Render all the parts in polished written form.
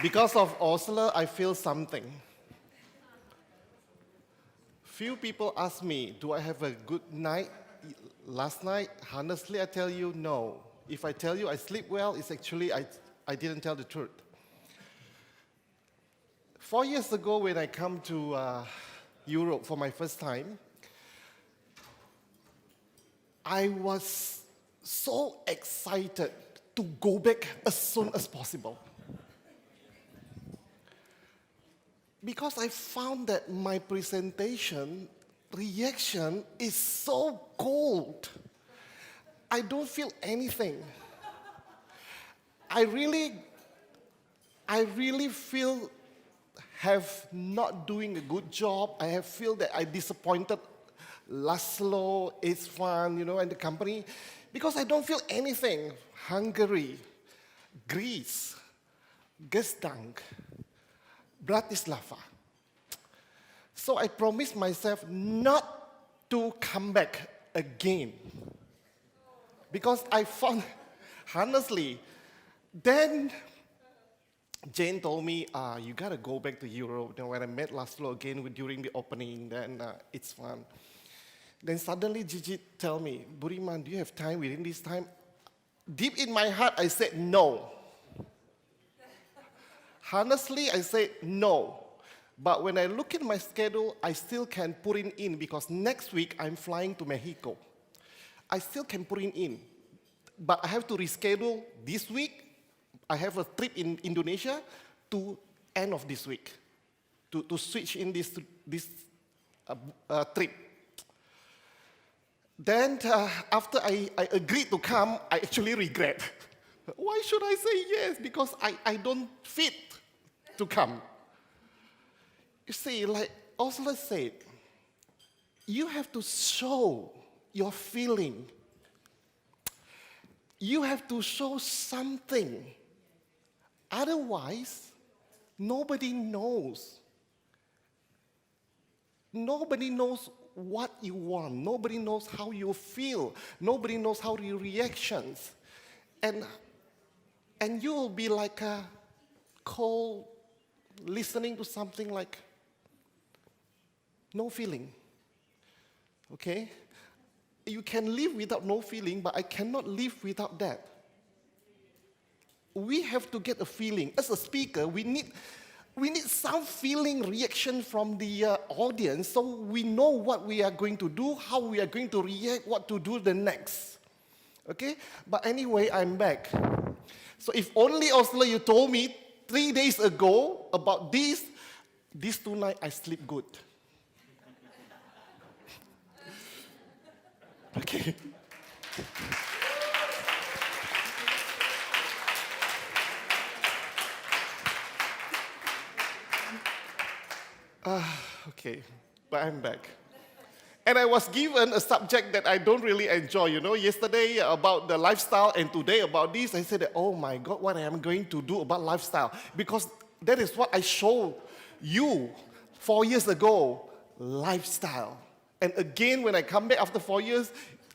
Because of Osler, I feel something. Few people ask me, do I have a good night last night? Honestly, I tell you, no. If I tell you I sleep well, it's actually I didn't tell the truth. 4 years ago, when I come to Europe for my first time, I was so excited to go back as soon as possible. Because I found that my presentation reaction is so cold. I don't feel anything. I really feel have not doing a good job. I have feel that I disappointed Laszlo, Isfan, and the company, because I don't feel anything. Hungary, Greece, Gestang, Bratislava. So I promised myself not to come back again. Because I found, honestly, then Jane told me, you gotta go back to Europe. Then when I met Laszlo again during the opening, then it's fun. Then suddenly Gigi tell me, Buriman, do you have time within this time? Deep in my heart, I said no. Honestly, I said no. But when I look at my schedule, I still can put it in because next week I'm flying to Mexico. I still can put it in. But I have to reschedule this week. I have a trip in Indonesia to end of this week to switch in this trip. Then after I agreed to come, I actually regret. Why should I say yes? Because I don't fit to come. You see, like Osler said, you have to show your feeling. You have to show something. Otherwise, nobody knows. Nobody knows what you want. Nobody knows how you feel. Nobody knows how your reactions. And you will be like a cold, listening to something like no feeling. Okay? You can live without no feeling, but I cannot live without that. We have to get a feeling. As a speaker, we need some feeling reaction from the audience so we know what we are going to do, how we are going to react, what to do the next. Okay? But anyway, I'm back. So if only, Osler, you told me 3 days ago about these 2 nights I sleep good. Okay. Okay, but I'm back. And I was given a subject that I don't really enjoy. Yesterday about the lifestyle and today about this, I said, oh my God, what am I going to do about lifestyle? Because that is what I showed you 4 years ago, lifestyle. And again, when I come back after 4 years,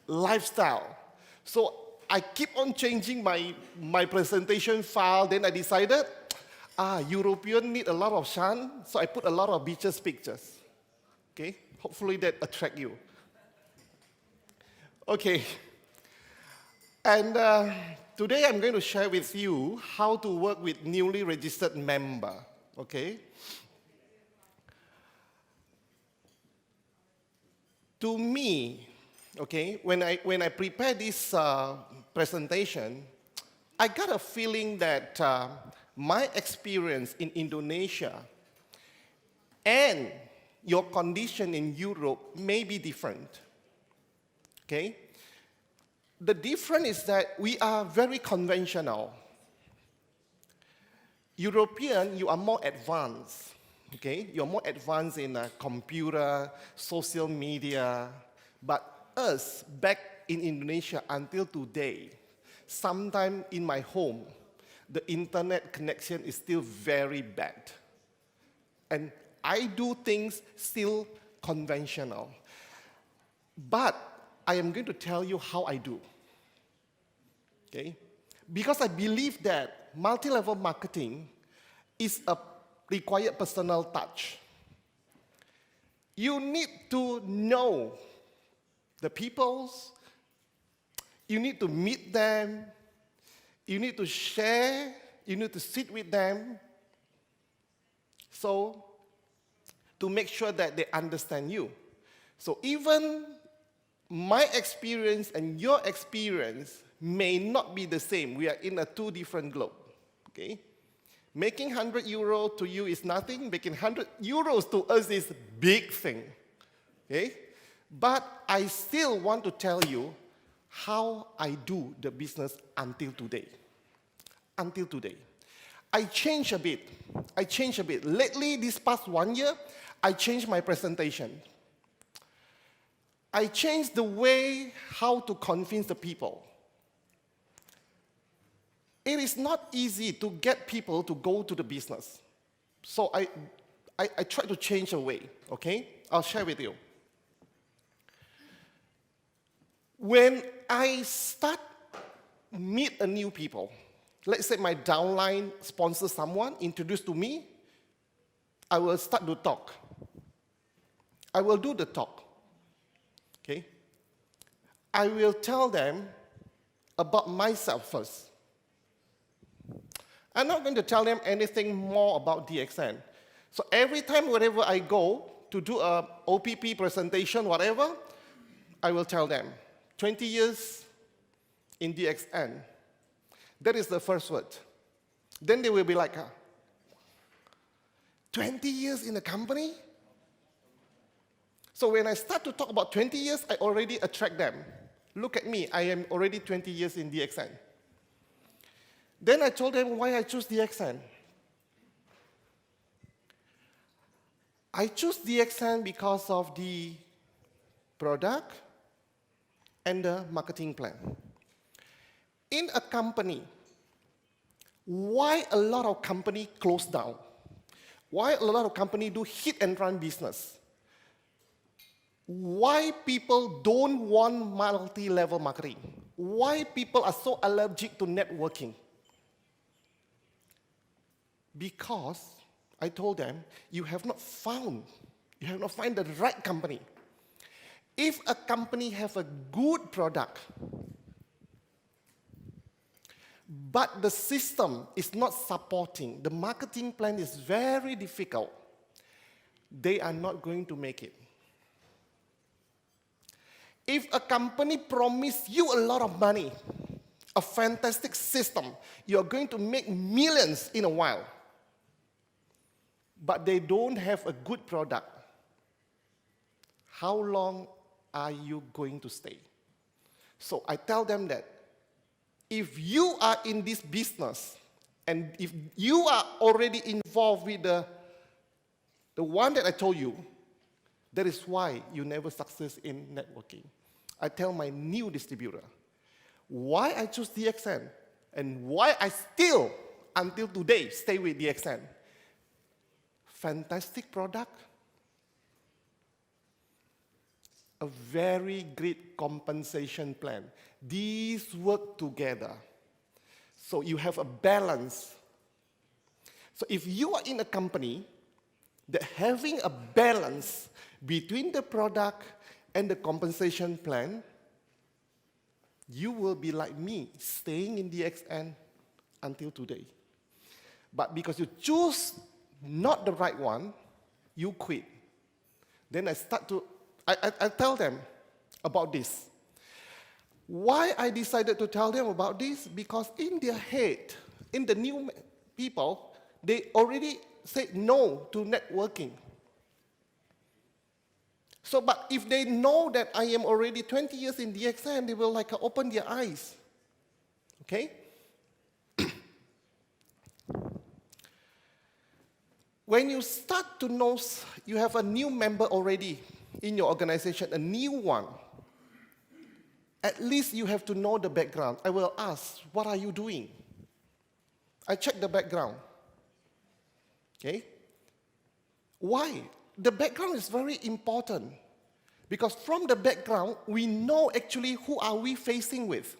lifestyle. So I keep on changing my presentation file. Then I decided, European need a lot of sun, so I put a lot of beaches pictures. Okay, hopefully that attract you. Okay, and today I'm going to share with you how to work with newly registered member. Okay. To me, okay, when I prepare this presentation, I got a feeling that my experience in Indonesia and your condition in Europe may be different. Okay? The difference is that we are very conventional. European, you are more advanced. Okay? You're more advanced in computer, social media. But us, back in Indonesia until today, sometime in my home, the internet connection is still very bad. And I do things still conventional. But I am going to tell you how I do. Okay? Because I believe that multi-level marketing is a required personal touch. You need to know the peoples, you need to meet them, you need to share, you need to sit with them, so to make sure that they understand you. So even my experience and your experience may not be the same. We are in a two different globe, okay? Making 100 euro to you is nothing. Making 100 euros to us is a big thing, okay? But I still want to tell you how I do the business until today. Until today. I changed a bit. Lately, this past 1 year, I changed my presentation. I changed the way how to convince the people. It is not easy to get people to go to the business. So I try to change the way, okay? I'll share with you. When I start meet a new people, let's say my downline sponsors someone, introduced to me, I will start to talk. I will do the talk, okay? I will tell them about myself first. I'm not going to tell them anything more about DXN. So every time wherever I go to do a OPP presentation, whatever, I will tell them, 20 years in DXN. That is the first word. Then they will be like, 20 years in a company? So when I start to talk about 20 years, I already attract them. Look at me, I am already 20 years in DXN. Then I told them why I choose DXN. I choose DXN because of the product and the marketing plan. In a company, why a lot of companies close down? Why a lot of companies do hit and run business? Why people don't want multi-level marketing? Why people are so allergic to networking? Because I told them, you have not found the right company. If a company has a good product, but the system is not supporting, the marketing plan is very difficult, they are not going to make it. If a company promises you a lot of money, a fantastic system, you're going to make millions in a while, but they don't have a good product, how long are you going to stay? So I tell them that if you are in this business, and if you are already involved with the one that I told you, that is why you never succeed in networking. I tell my new distributor why I choose DXN and why I still, until today, stay with DXN. Fantastic product, a very great compensation plan. These work together. So you have a balance. So if you are in a company that having a balance between the product and the compensation plan, you will be like me, staying in DXN until today. But because you choose not the right one, you quit. Then I tell them about this. Why I decided to tell them about this? Because in their head, in the new people, they already said no to networking. So, but if they know that I am already 20 years in DXN, they will open their eyes. Okay? When you start to know, you have a new member already in your organization, a new one, at least you have to know the background. I will ask, what are you doing? I check the background. Okay? Why? The background is very important. Because from the background, we know actually who are we facing with.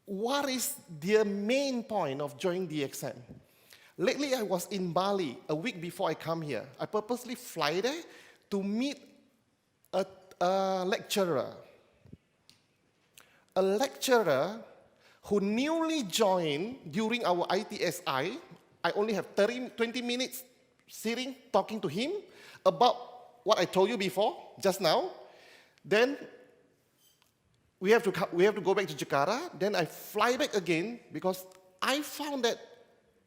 what is the main point of joining DXN? Lately, I was in Bali a week before I come here. I purposely fly there to meet a lecturer. A lecturer who newly joined during our ITSI. I only have 20 minutes sitting, talking to him about what I told you before, just now. Then we have to go back to Jakarta. Then I fly back again because I found that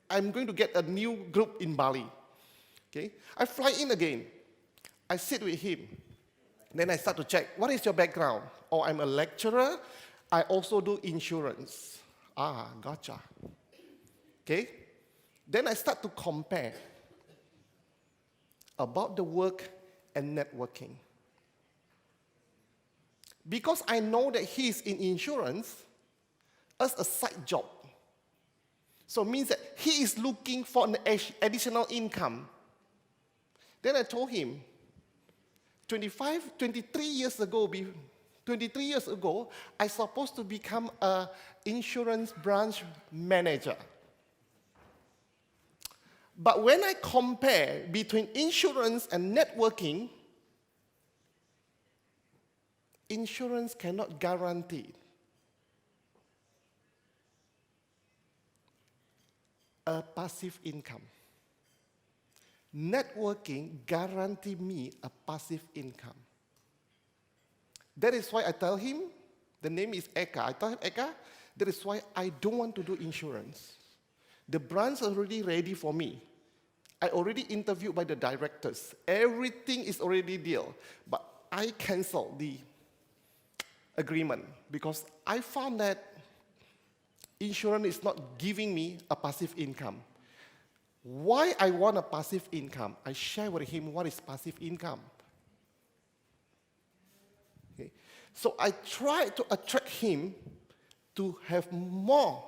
I'm going to get a new group in Bali. Okay? I fly in again. I sit with him. Then I start to check, what is your background? Oh, I'm a lecturer. I also do insurance. Ah, gotcha. Okay? Then I start to compare about the work and networking. Because I know that he's in insurance as a side job. So it means that he is looking for an additional income. Then I told him, 23 years ago, I supposed to become an insurance branch manager. But when I compare between insurance and networking, insurance cannot guarantee a passive income. Networking guarantees me a passive income. That is why I tell him, the name is Eka. I tell him, Eka, that is why I don't want to do insurance. The branch is already ready for me. I already interviewed by the directors. Everything is already deal. But I canceled the agreement because I found that insurance is not giving me a passive income. Why I want a passive income? I share with him what is passive income. Okay. So I try to attract him to have more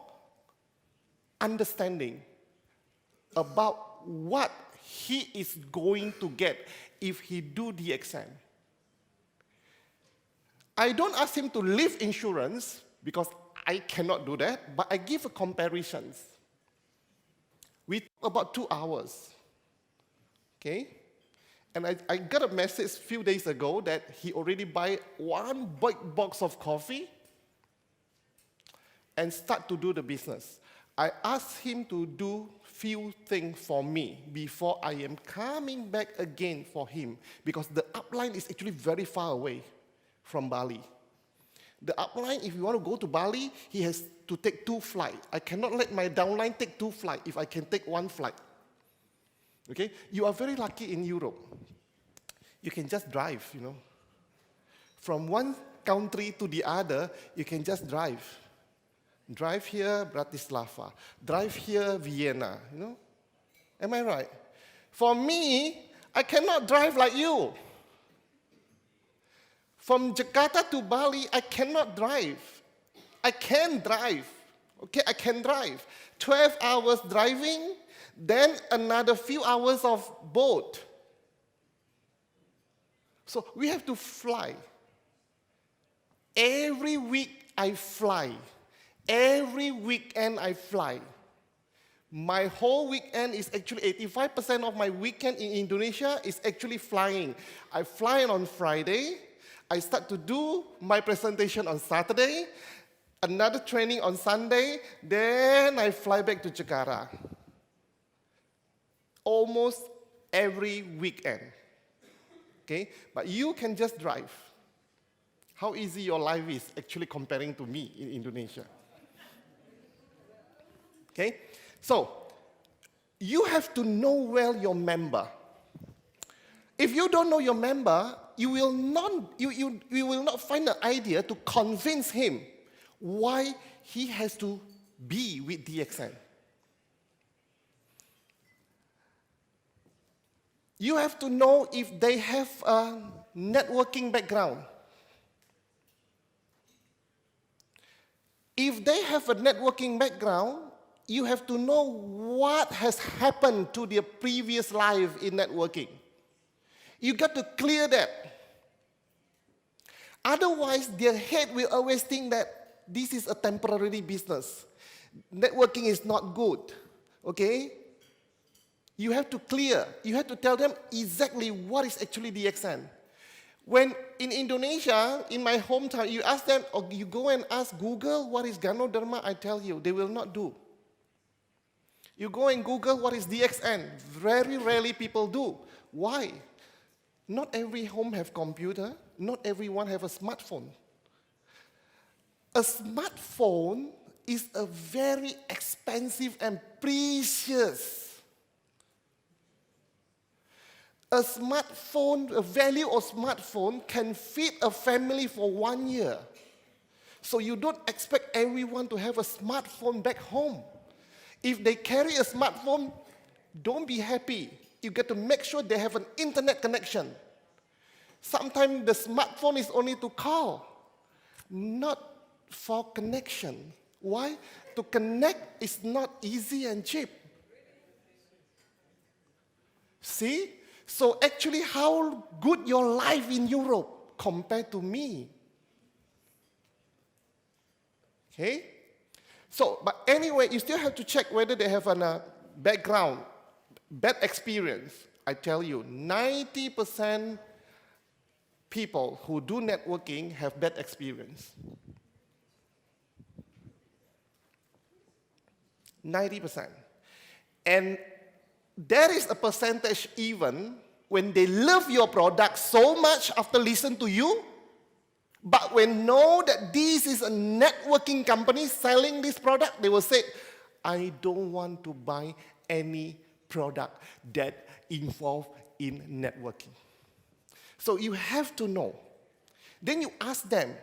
understanding about what he is going to get if he do DXN. I don't ask him to leave insurance because I cannot do that, but I give comparisons. We talk about 2 hours, okay? And I got a message a few days ago that he already buy 1 big box of coffee and start to do the business. I asked him to do few things for me before I am coming back again for him because the upline is actually very far away from Bali. The upline, if you want to go to Bali, he has to take 2 flights. I cannot let my downline take 2 flights if I can take 1 flight. Okay? You are very lucky in Europe. You can just drive, you know. From one country to the other, you can just drive. Drive here, Bratislava. Drive here, Vienna, you know. Am I right? For me, I cannot drive like you. From Jakarta to Bali, I cannot drive. I can drive. Okay, I can drive. 12 hours driving, then another few hours of boat. So we have to fly. Every week I fly. Every weekend I fly. My whole weekend is actually 85% of my weekend in Indonesia is actually flying. I fly on Friday. I start to do my presentation on Saturday, another training on Sunday, then I fly back to Jakarta. Almost every weekend. Okay? But you can just drive. How easy your life is actually comparing to me in Indonesia. Okay? So, you have to know well your member. If you don't know your member, you will not find an idea to convince him why he has to be with DXN. You have to know if they have a networking background. If they have a networking background, you have to know what has happened to their previous life in networking. You got to clear that. Otherwise, their head will always think that this is a temporary business. Networking is not good, okay? You have to clear. You have to tell them exactly what is actually DXN. When in Indonesia, in my hometown, you ask them, or you go and ask Google what is Ganoderma, I tell you, they will not do. You go and Google what is DXN. Very rarely people do. Why? Not every home have computer. Not everyone have a smartphone. A smartphone is a very expensive and precious. A smartphone, a value of smartphone can feed a family for 1 year. So you don't expect everyone to have a smartphone back home. If they carry a smartphone, don't be happy. You get to make sure they have an internet connection. Sometimes the smartphone is only to call, not for connection. Why? To connect is not easy and cheap. See? So actually, how good your life in Europe compared to me? Okay? So, but anyway, you still have to check whether they have a background, bad experience. I tell you, 90% people who do networking have bad experience. 90%. And there is a percentage even when they love your product so much after listening to you, but when know that this is a networking company selling this product, they will say, I don't want to buy any product that involves in networking. So you have to know. Then you ask them,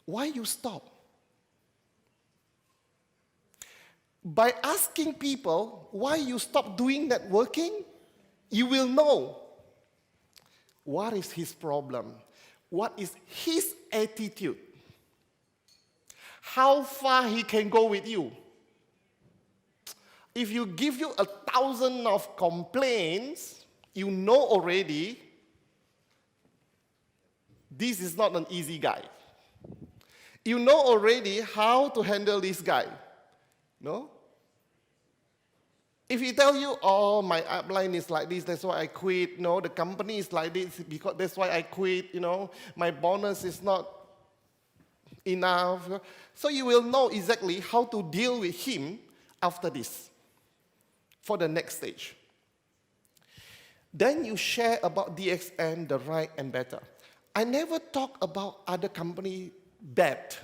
why you stop? By asking people why you stop doing networking, you will know what is his problem, what is his attitude, how far he can go with you. If you give you 1,000 of complaints, you know already this is not an easy guy. You know already how to handle this guy. No? If he tell you, oh, my upline is like this, that's why I quit. No, the company is like this, because that's why I quit. My bonus is not enough. So you will know exactly how to deal with him after this, for the next stage. Then you share about DXN, the right and better. I never talk about other company bad.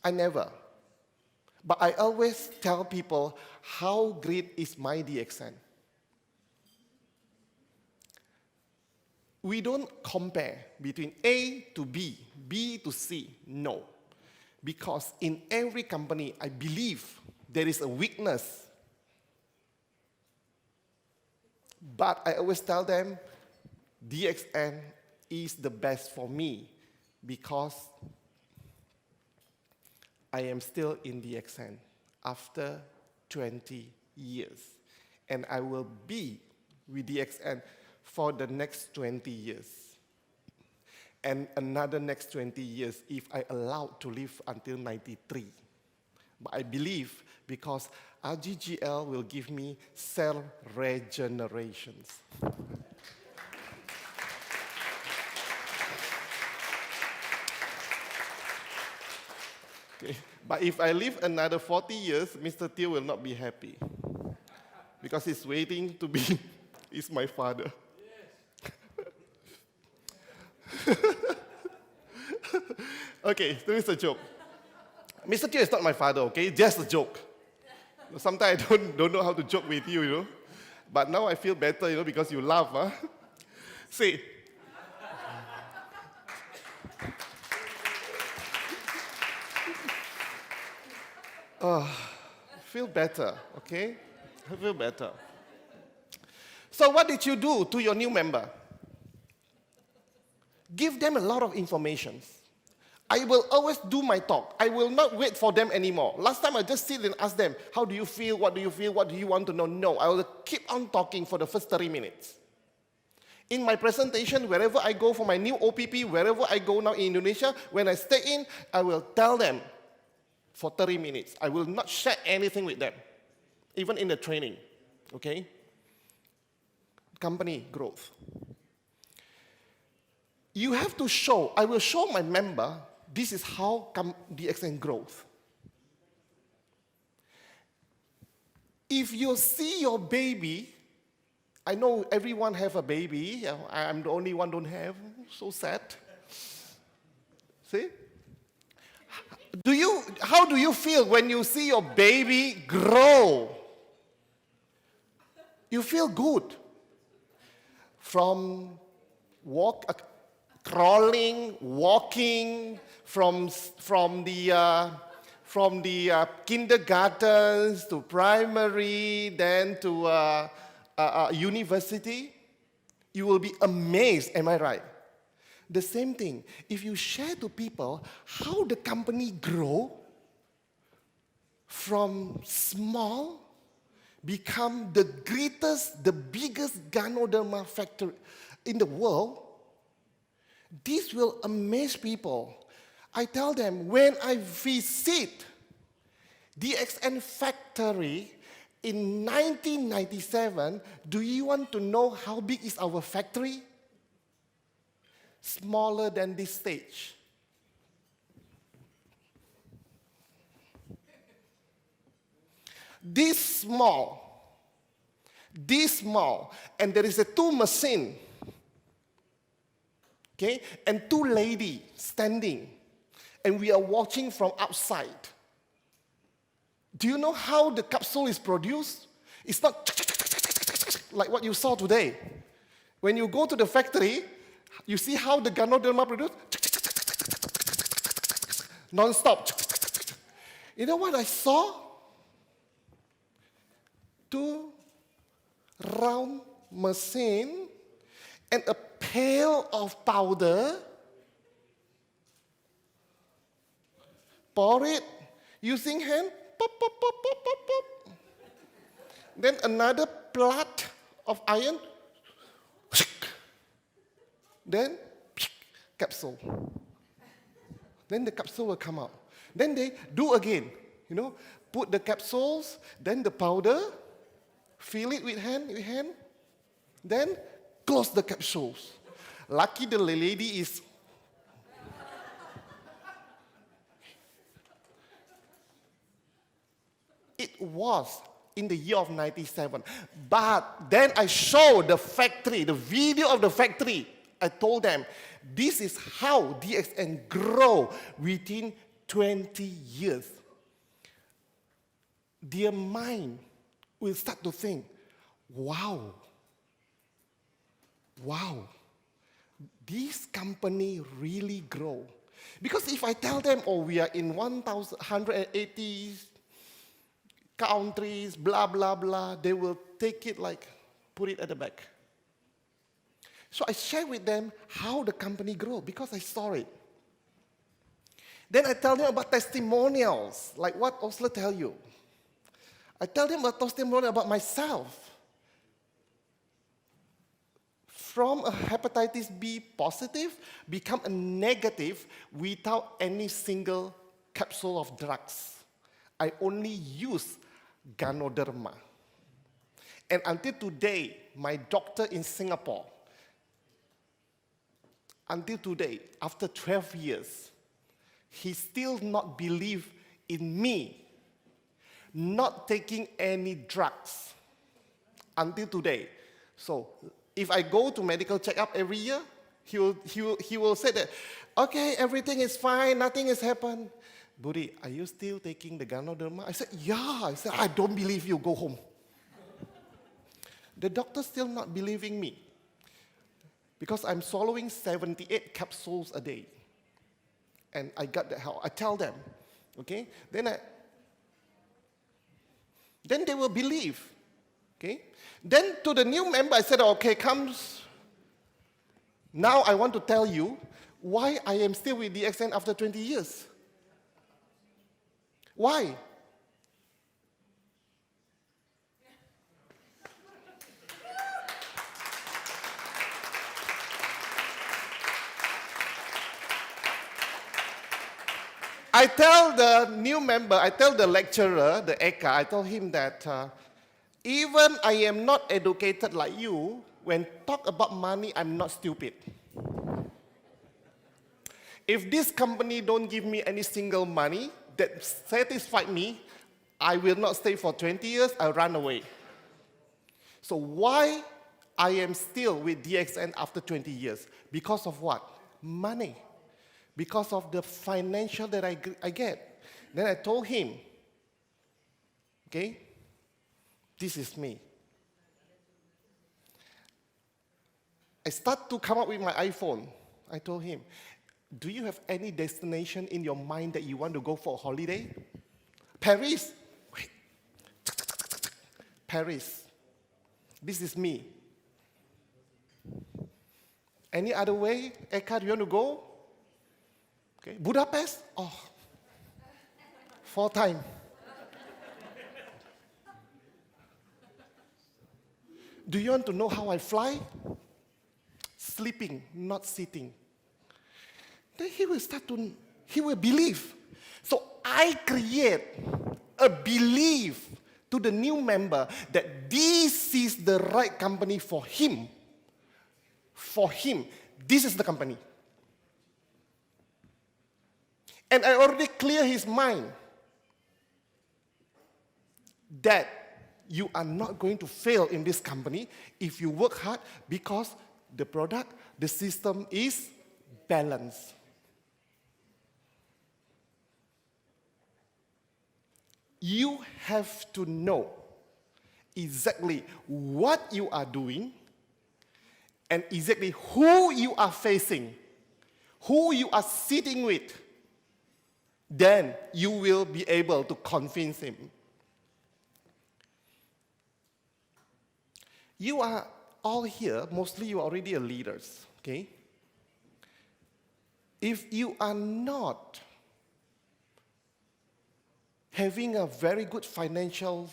I never. But I always tell people how great is my DXN. We don't compare between A to B, B to C, no. Because in every company, I believe there is a weakness. But I always tell them, DXN is the best for me because I am still in DXN after 20 years. And I will be with DXN for the next 20 years. And another next 20 years if I allowed to live until 93. But I believe because RGGL will give me cell regenerations. Okay. But if I live another 40 years, Mr. Teo will not be happy. Because he's waiting to be, he's my father. Yes. Okay, so it's a joke. Mr. Teo is not my father, okay? Just a joke. Sometimes I don't know how to joke with you, But now I feel better, because you laugh, huh? See. Feel better, okay? I feel better. So what did you do to your new member? Give them a lot of information. I will always do my talk. I will not wait for them anymore. Last time I just sit and ask them, how do you feel? What do you feel? What do you want to know? No, I will keep on talking for the first 30 minutes. In my presentation, wherever I go for my new OPP, wherever I go now in Indonesia, when I stay in, I will tell them, for 30 minutes. I will not share anything with them, even in the training, okay? Company growth. You have to show, I will show my member, this is how DXN growth. If you see your baby, I know everyone have a baby, I'm the only one don't have, so sad. See? How do you feel when you see your baby grow? You feel good. From crawling, walking, from the kindergartens to primary, then to university, you will be amazed, am I right? The same thing, if you share to people how the company grow from small, become the greatest, the biggest Ganoderma factory in the world, this will amaze people. I tell them, when I visit DXN factory in 1997, do you want to know how big is our factory? Smaller than this stage. This small, and there is a 2 machine, okay, and 2 ladies standing, and we are watching from outside. Do you know how the capsule is produced? It's not like what you saw today. When you go to the factory, you see how the Ganoderma produced? Non-stop. You know what I saw? 2 round machine and a pail of powder. Pour it using hand. Pop, pop, pop, pop, pop, pop. Then another plate of iron. Then capsule. Then the capsule will come out. Then they do again. You know, put the capsules, then the powder, fill it with hand, then close the capsules. Lucky the lady is. It was in the year of 97. But then I showed the factory, the video of the factory. I told them, this is how DXN grow within 20 years. Their mind will start to think, wow, this company really grow. Because if I tell them, oh, we are in 180 countries, blah, blah, blah, they will take it like, put it at the back. So I share with them how the company grow because I saw it. Then I tell them about testimonials, like what Osler tell you. I tell them about testimonial about myself. From a hepatitis B positive, become a negative without any single capsule of drugs. I only use Ganoderma. And until today, my doctor in Singapore, until today, after 12 years, he still not believe in me not taking any drugs until today. So if I go to medical checkup every year, he will say that, okay, everything is fine, nothing has happened. Budi, are you still taking the Ganoderma? I said, yeah. I said, I don't believe you, go home. The doctor still not believing me because I'm swallowing 78 capsules a day. And I got the help. I tell them, okay? Then they will believe, okay? Then to the new member, I said, okay, comes. Now I want to tell you why I am still with DXN after 20 years. Why? I tell the new member, I tell the lecturer, the Eka, I told him that even I am not educated like you, when talk about money, I'm not stupid. If this company don't give me any single money that satisfied me, I will not stay for 20 years, I'll run away. So why I am still with DXN after 20 years? Because of what? Money. Because of the financial that I get. Then I told him, okay, this is me. I start to come up with my iPhone. I told him, do you have any destination in your mind that you want to go for a holiday? Paris. Wait. Paris. This is me. Any other way? Eka, do you want to go? Okay. Budapest? Oh. 4 times. Do you want to know how I fly? Sleeping, not sitting. Then he will believe. So I create a belief to the new member that this is the right company for him. For him, this is the company. And I already clear his mind that you are not going to fail in this company if you work hard because the product, the system is balanced. You have to know exactly what you are doing and exactly who you are facing, who you are sitting with. Then you will be able to convince him. You are all here, mostly you are already a leaders, okay? If you are not having a very good financial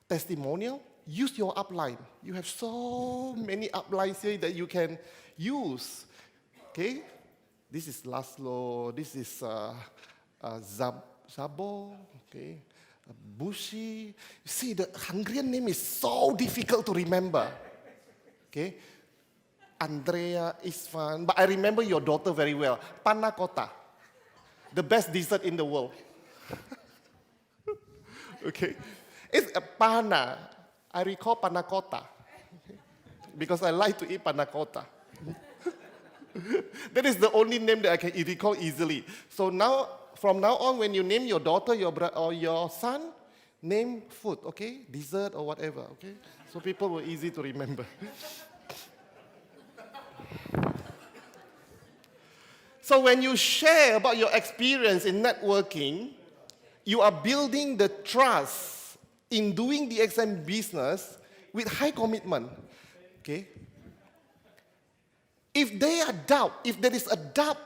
testimonial, use your upline. You have so many uplines here that you can use, okay? This is Laszlo, this is Zabo, okay? Bushi. You see, the Hungarian name is so difficult to remember. Okay? Andrea, Isvan. But I remember your daughter very well. Panna cotta. The best dessert in the world. Okay? It's a panna. I recall panna cotta. Because I like to eat panna cotta. That is the only name that I can recall easily. So now, from now on, when you name your daughter or your son, name food, okay? Dessert or whatever, okay? So people were easy to remember. So when you share about your experience in networking, you are building the trust in doing the DXN business with high commitment, okay? If they are doubt, if there is a doubt,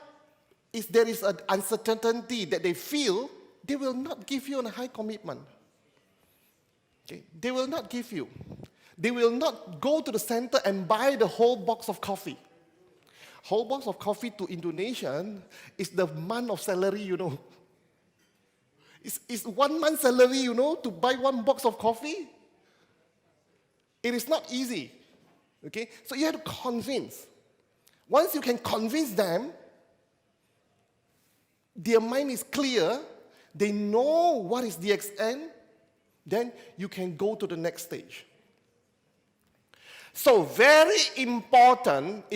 if there is an uncertainty that they feel, they will not give you a high commitment. Okay? They will not give you. They will not go to the center and buy the whole box of coffee. Whole box of coffee to Indonesian is the month of salary, you know. It's 1 month salary, you know, to buy 1 box of coffee. It is not easy. Okay? So you have to convince. Once you can convince them, their mind is clear, they know what is DXN, then you can go to the next stage. So it's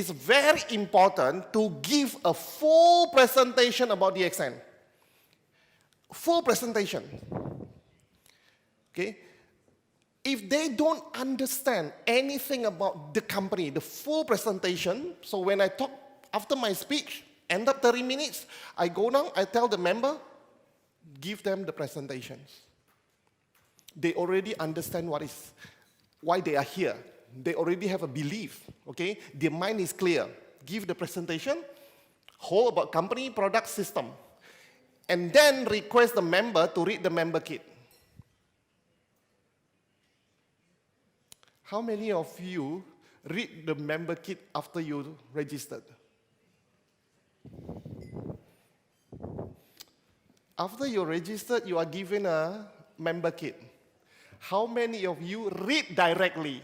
very important to give a full presentation about DXN. Full presentation. Okay? If they don't understand anything about the company, the full presentation, so when I talk after my speech, end up 30 minutes, I go down, I tell the member, give them the presentations. They already understand why they are here. They already have a belief, okay? Their mind is clear. Give the presentation, whole about company, product, system. And then request the member to read the member kit. How many of you read the member kit after you registered? After you're registered, you are given a member kit. How many of you read directly?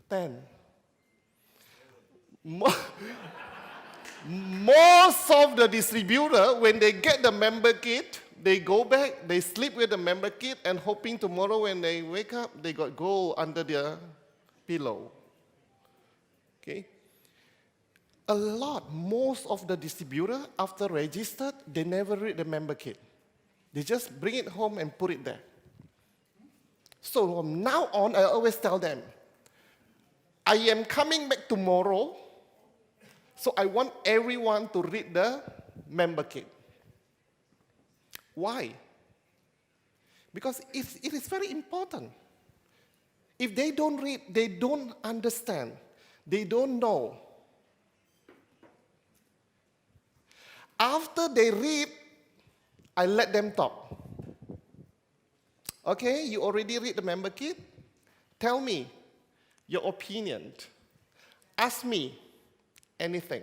Ten. Most of the distributor, when they get the member kit, they go back, they sleep with the member kit, and hoping tomorrow when they wake up, they got gold under their pillow. Okay? Most of the distributor, after registered, they never read the member kit. They just bring it home and put it there. So from now on, I always tell them, I am coming back tomorrow, so I want everyone to read the member kit. Why? Because it is very important. If they don't read, they don't understand, they don't know. After they read, I let them talk. Okay, you already read the member kit? Tell me your opinion. Ask me anything.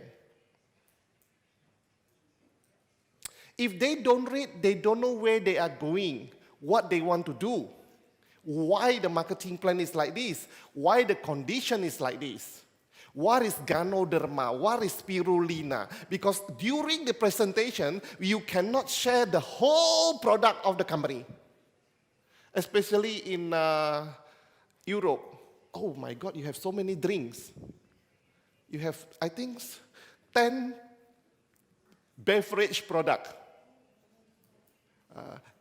If they don't read, they don't know where they are going, what they want to do, why the marketing plan is like this, why the condition is like this, what is Ganoderma, what is spirulina. Because during the presentation, you cannot share the whole product of the company, especially in Europe. Oh my God, you have so many drinks. You have, I think, 10 beverage products.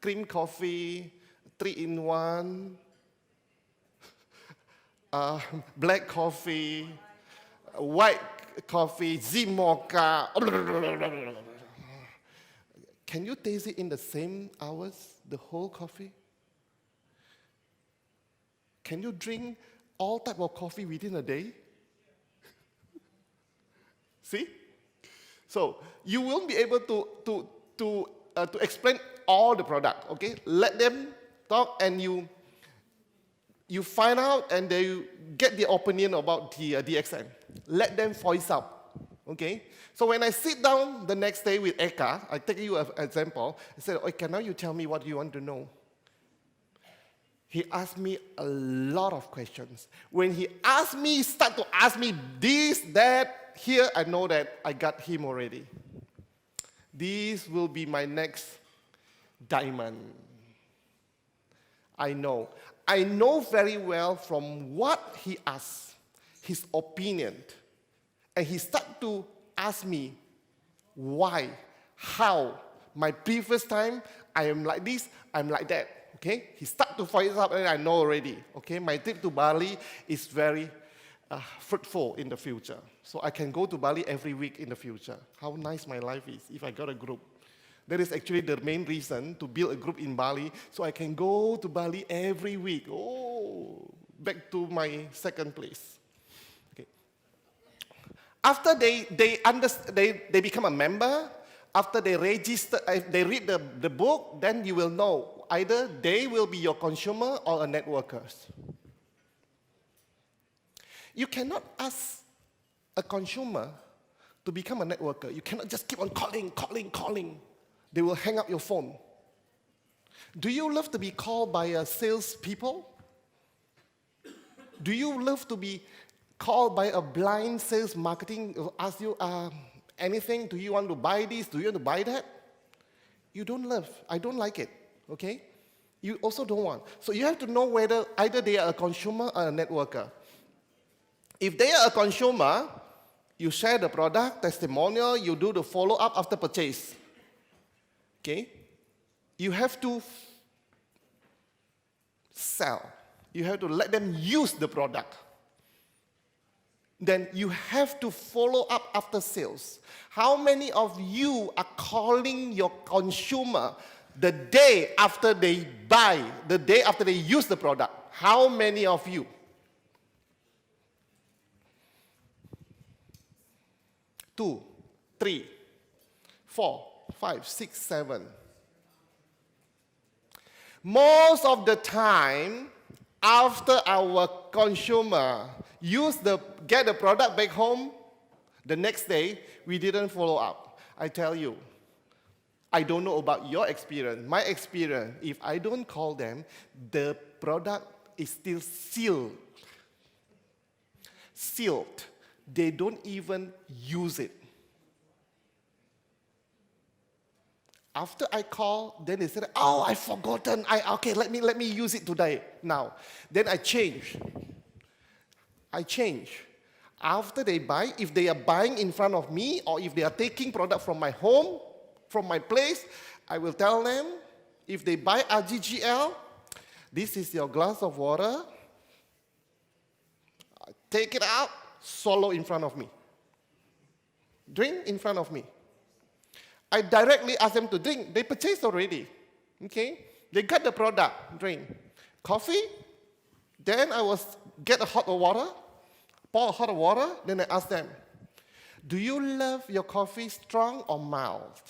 Cream coffee, 3-in-1, black coffee, white coffee, Z-Mocha. Can you taste it in the same hours, the whole coffee? Can you drink all type of coffee within a day? See? So you won't be able to explain all the product, okay? Let them talk, and you find out, and they get the opinion about the DXN. Let them voice out, okay? So when I sit down the next day with Eka, I take you an example. I said, okay, now you tell me what you want to know. He asked me a lot of questions. When he start to ask me this, that, here, I know that I got him already. This will be my next diamond. I know. I know very well from what he asked, his opinion. And he started to ask me why, how. My previous time, I am like this, I'm like that. Okay? He started to voice up, and I know already. Okay? My trip to Bali is very fruitful in the future. So I can go to Bali every week in the future. How nice my life is if I got a group. That is actually the main reason to build a group in Bali, so I can go to Bali every week. Oh, back to my second place. Okay. After they become a member, after they register, they read the book, then you will know either they will be your consumer or a networkers. You cannot ask a consumer to become a networker. You cannot just keep on calling. They will hang up your phone. Do you love to be called by salespeople? Do you love to be called by a blind sales marketing who ask you anything? Do you want to buy this? Do you want to buy that? You don't love. I don't like it. Okay? You also don't want. So you have to know whether either they are a consumer or a networker. If they are a consumer, you share the product, testimonial, you do the follow-up after purchase. Okay? You have to sell. You have to let them use the product. Then you have to follow up after sales. How many of you are calling your consumer the day after they buy, the day after they use the product? How many of you? 2, 3, 4, 5, 6, 7. Most of the time, after our consumer get the product back home. The next day, we didn't follow up. I tell you, I don't know about your experience. My experience, if I don't call them, the product is still sealed. Sealed. They don't even use it. After I call, then they said, "Oh, I've forgotten. Okay, let me use it today now." Then I change. After they buy, if they are buying in front of me, or if they are taking product from my home, from my place, I will tell them, if they buy RGGL, this is your glass of water. Take it out, swallow in front of me. Drink in front of me. I directly ask them to drink. They purchased already. Okay? They got the product, drink. Coffee, then I will get a hot water, pour a hot water, then I ask them, do you love your coffee strong or mild?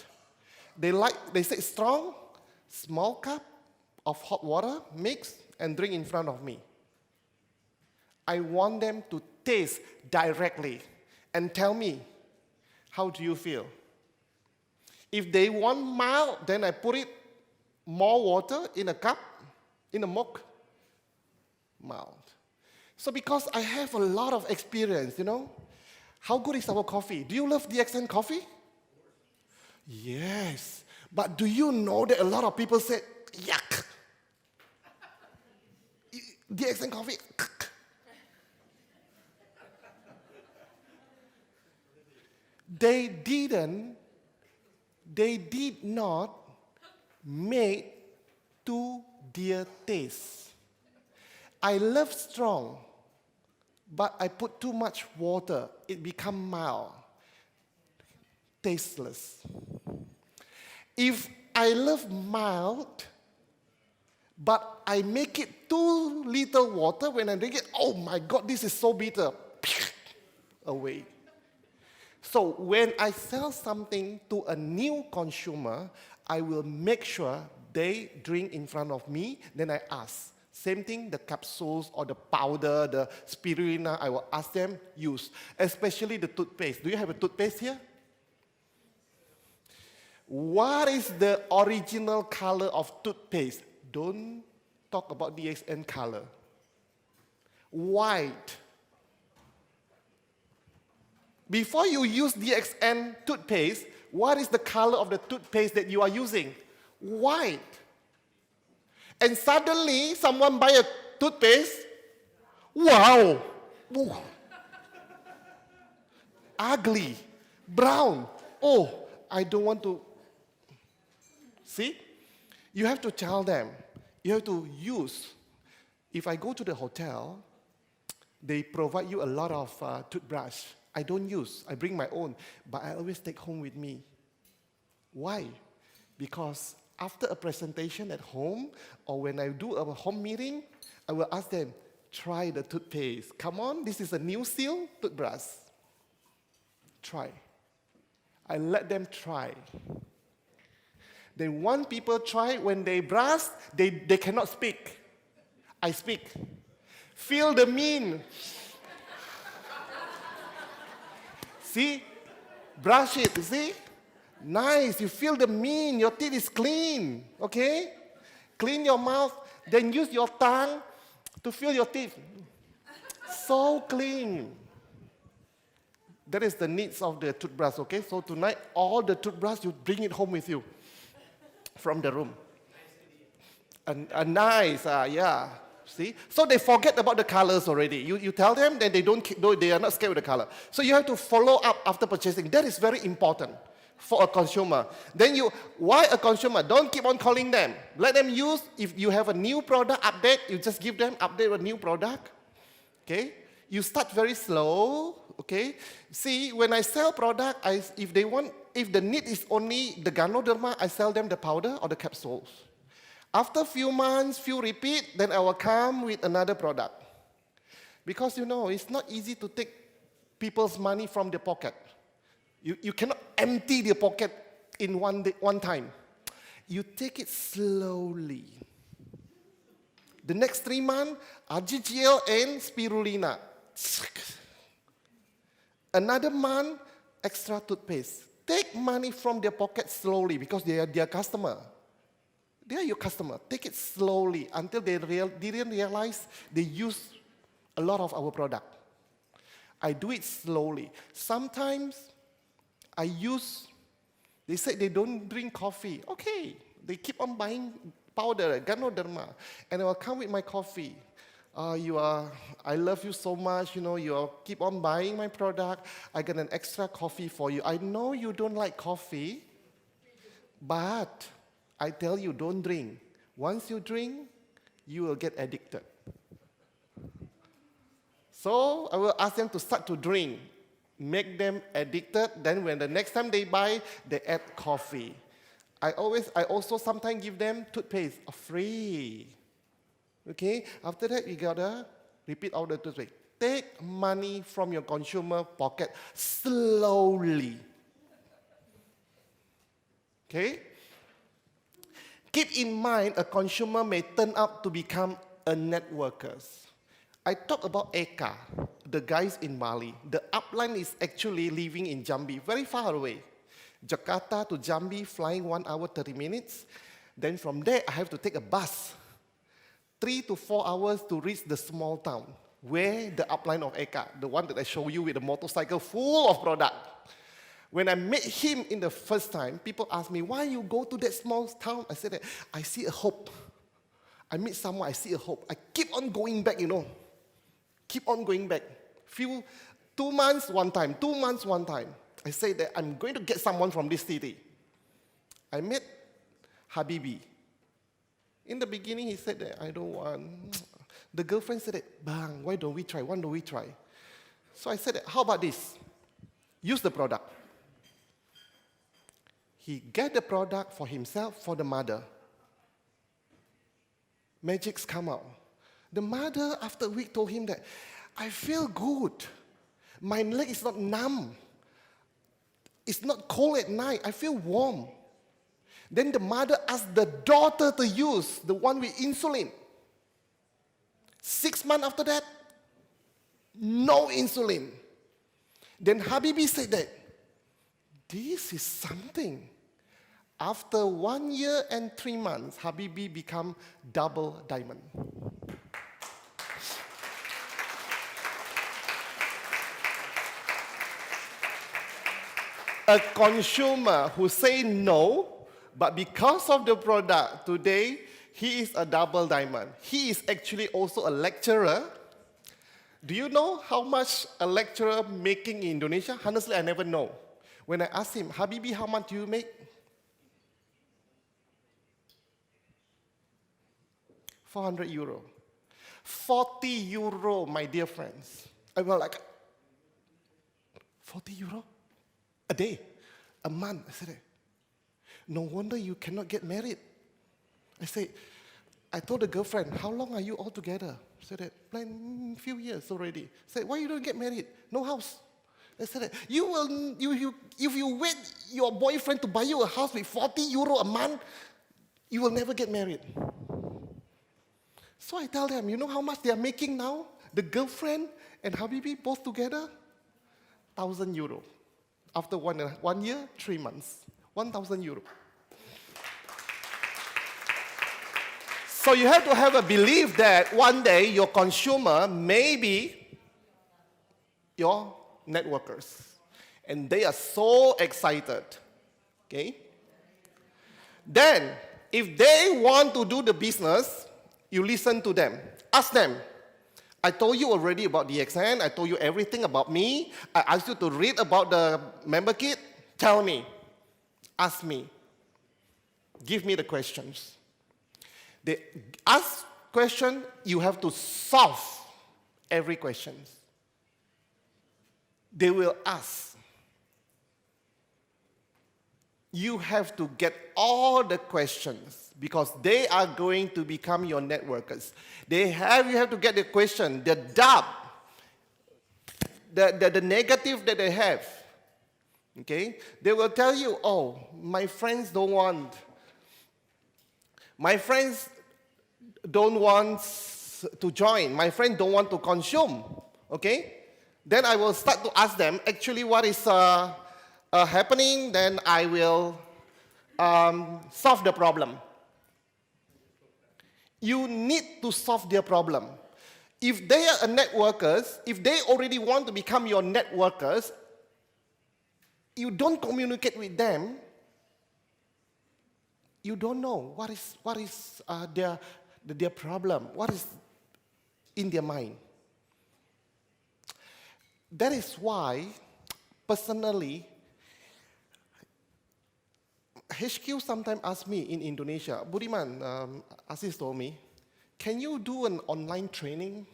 They say strong, small cup of hot water, mix, and drink in front of me. I want them to taste directly and tell me, how do you feel? If they want mild, then I put it more water in a cup, in a mug, mild. So because I have a lot of experience, how good is our coffee? Do you love DXN coffee? Yes. But do you know that a lot of people say, yuck. DXN coffee. They did not make to their taste. I love strong, but I put too much water. It become mild, tasteless. If I love mild, but I make it too little water, when I drink it, oh my God, this is so bitter. Away. So when I sell something to a new consumer, I will make sure they drink in front of me, then I ask. Same thing, the capsules or the powder, the spirulina, I will ask them use. Especially the toothpaste. Do you have a toothpaste here? What is the original color of toothpaste? Don't talk about DXN color. White. Before you use DXN toothpaste, what is the color of the toothpaste that you are using? White. And suddenly, someone buy a toothpaste. Wow. Ooh. Ugly. Brown. Oh, I don't want to. See? You have to tell them. You have to use. If I go to the hotel, they provide you a lot of toothbrush. I don't use. I bring my own. But I always take home with me. Why? Because after a presentation at home, or when I do a home meeting, I will ask them, try the toothpaste. Come on, this is a new seal toothbrush. Try. I let them try. Then one people try, when they brush, they cannot speak. I speak. Feel the mean. See? Brush it, you see? Nice, you feel the mean, your teeth is clean, okay? Clean your mouth, then use your tongue to feel your teeth. So clean. That is the needs of the toothbrush, okay? So tonight, all the toothbrush, you bring it home with you from the room. Nice, yeah. See? So they forget about the colors already. You tell them, then they are not scared with the color. So you have to follow up after purchasing. That is very important for a consumer. Then why a consumer? Don't keep on calling them. Let them use. If you have a new product update, you just give them update with a new product. Okay? You start very slow. Okay? See, when I sell product, if the need is only the Ganoderma, I sell them the powder or the capsules. After a few months, few repeat, then I will come with another product. Because it's not easy to take people's money from their pocket. You cannot empty the pocket in one time. You take it slowly. The next 3 months, RGGL and spirulina. Another month, extra toothpaste. Take money from their pocket slowly because they are their customer. They are your customer. Take it slowly until they didn't realize they use a lot of our product. I do it slowly. Sometimes they say they don't drink coffee. Okay, they keep on buying powder, Ganoderma, and I will come with my coffee. I love you so much, you keep on buying my product. I get an extra coffee for you. I know you don't like coffee, but I tell you, don't drink. Once you drink, you will get addicted. So I will ask them to start to drink, make them addicted. Then when the next time they buy, they add coffee. I also sometimes give them toothpaste free. Okay, after that, you gotta repeat all the toothpaste. Take money from your consumer pocket slowly. Okay? Keep in mind, a consumer may turn out to become a networker. I talk about Eka, the guys in Bali. The upline is actually living in Jambi, very far away. Jakarta to Jambi, flying 1 hour, 30 minutes. Then from there, I have to take a bus. 3 to 4 hours to reach the small town, where the upline of Eka, the one that I show you with a motorcycle full of product. When I met him in the first time, people asked me, why you go to that small town? I said that, I see a hope. I meet someone, I see a hope. I keep on going back, Keep on going back. 2 months, one time, 2 months, one time. I say that I'm going to get someone from this city. I met Habibi. In the beginning, he said that, I don't want. The girlfriend said that, bang, why don't we try? Why don't we try? So I said that, how about this? Use the product. He get the product for himself, for the mother. Magics come out. The mother, after a week, told him that, I feel good. My leg is not numb. It's not cold at night. I feel warm. Then the mother asked the daughter to use the one with insulin. 6 months after that, no insulin. Then Habibi said that, this is something. After 1 year and 3 months, Habibi become double diamond. A consumer who say no, but because of the product, today, he is a double diamond. He is actually also a lecturer. Do you know how much a lecturer making in Indonesia? Honestly, I never know. When I asked him, Habibi, how much do you make? 400 euro. 40 euro, my dear friends. I was like, 40 euro? A day, a month. I said, no wonder you cannot get married. I told the girlfriend, how long are you all together? She said, plan few years already. I said, why you don't get married? No house. I said, if you wait your boyfriend to buy you a house with 40 euro a month, you will never get married. So I tell them, you know how much they are making now? The girlfriend and Habibi both together? 1,000 euro. After 1 year, 3 months. 1,000 euro. So you have to have a belief that one day your consumer may be your networkers. And they are so excited. Okay? Then, if they want to do the business, you listen to them. Ask them. I told you already about DXN. I told you everything about me. I asked you to read about the member kit. Tell me. Ask me. Give me the questions. They ask question, you have to solve every question. They will ask. You have to get all the questions because they are going to become your networkers. You have to get the question, the doubt, the negative that they have. Okay? They will tell you, oh, my friends don't want. My friends don't want to join. My friends don't want to consume. Okay? Then I will start to ask them actually what is happening, then I will solve the problem. You need to solve their problem. If they are networkers, if they already want to become your networkers, you don't communicate with them, you don't know what is their problem, what is in their mind. That is why, personally, HQ sometimes asks me in Indonesia, Budiman, Aziz told me, can you do an online training?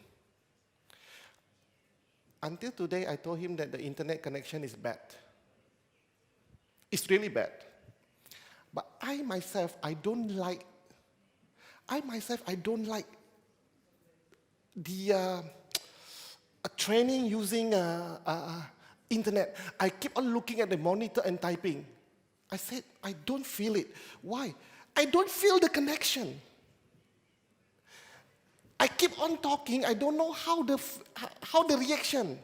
Until today, I told him that the internet connection is bad. It's really bad. But I myself, I don't like the training using internet. I keep on looking at the monitor and typing. I said, I don't feel it. Why? I don't feel the connection. I keep on talking, I don't know how the reaction.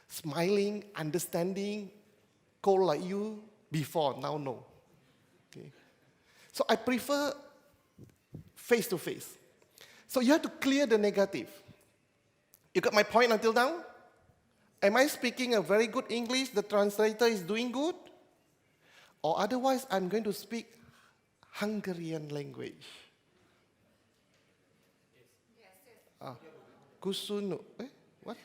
Smiling, understanding, cold like you, before, now no. Okay. So I prefer face-to-face. So you have to clear the negative. You got my point until now? Am I speaking a very good English, the translator is doing good? Or otherwise, I'm going to speak Hungarian language. Kusunu. What?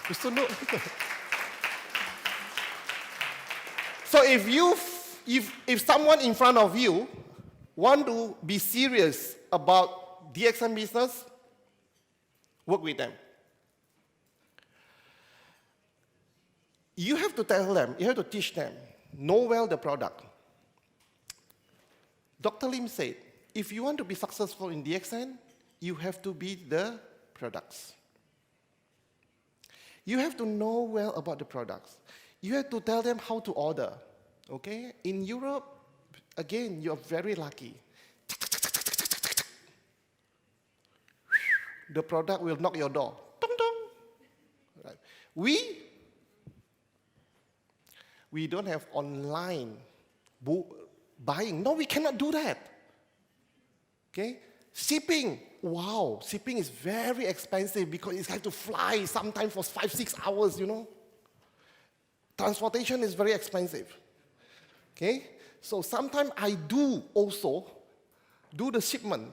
Kusunu. So if someone in front of you want to be serious about DXN business, work with them. You have to tell them, you have to teach them, know well the product. Dr. Lim said, if you want to be successful in DXN, you have to be the products. You have to know well about the products. You have to tell them how to order, okay? In Europe, again, you're very lucky. The product will knock your door. Dong, dong. Right. We don't have online buying. No, we cannot do that. Okay? Shipping. Wow, shipping is very expensive because it has to fly sometimes for 5-6 hours, you know. Transportation is very expensive. Okay? So sometimes I do also do the shipment.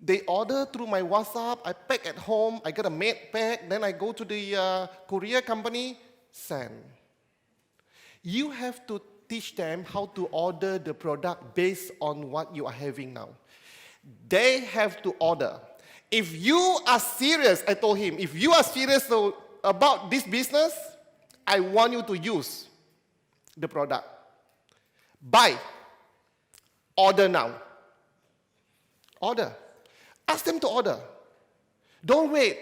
They order through my WhatsApp, I pack at home, I get a made pack, then I go to the courier company, send. You have to teach them how to order the product based on what you are having now. They have to order. If you are serious, I told him, if you are serious about this business, I want you to use the product. Buy. Order now. Order. Ask them to order. Don't wait.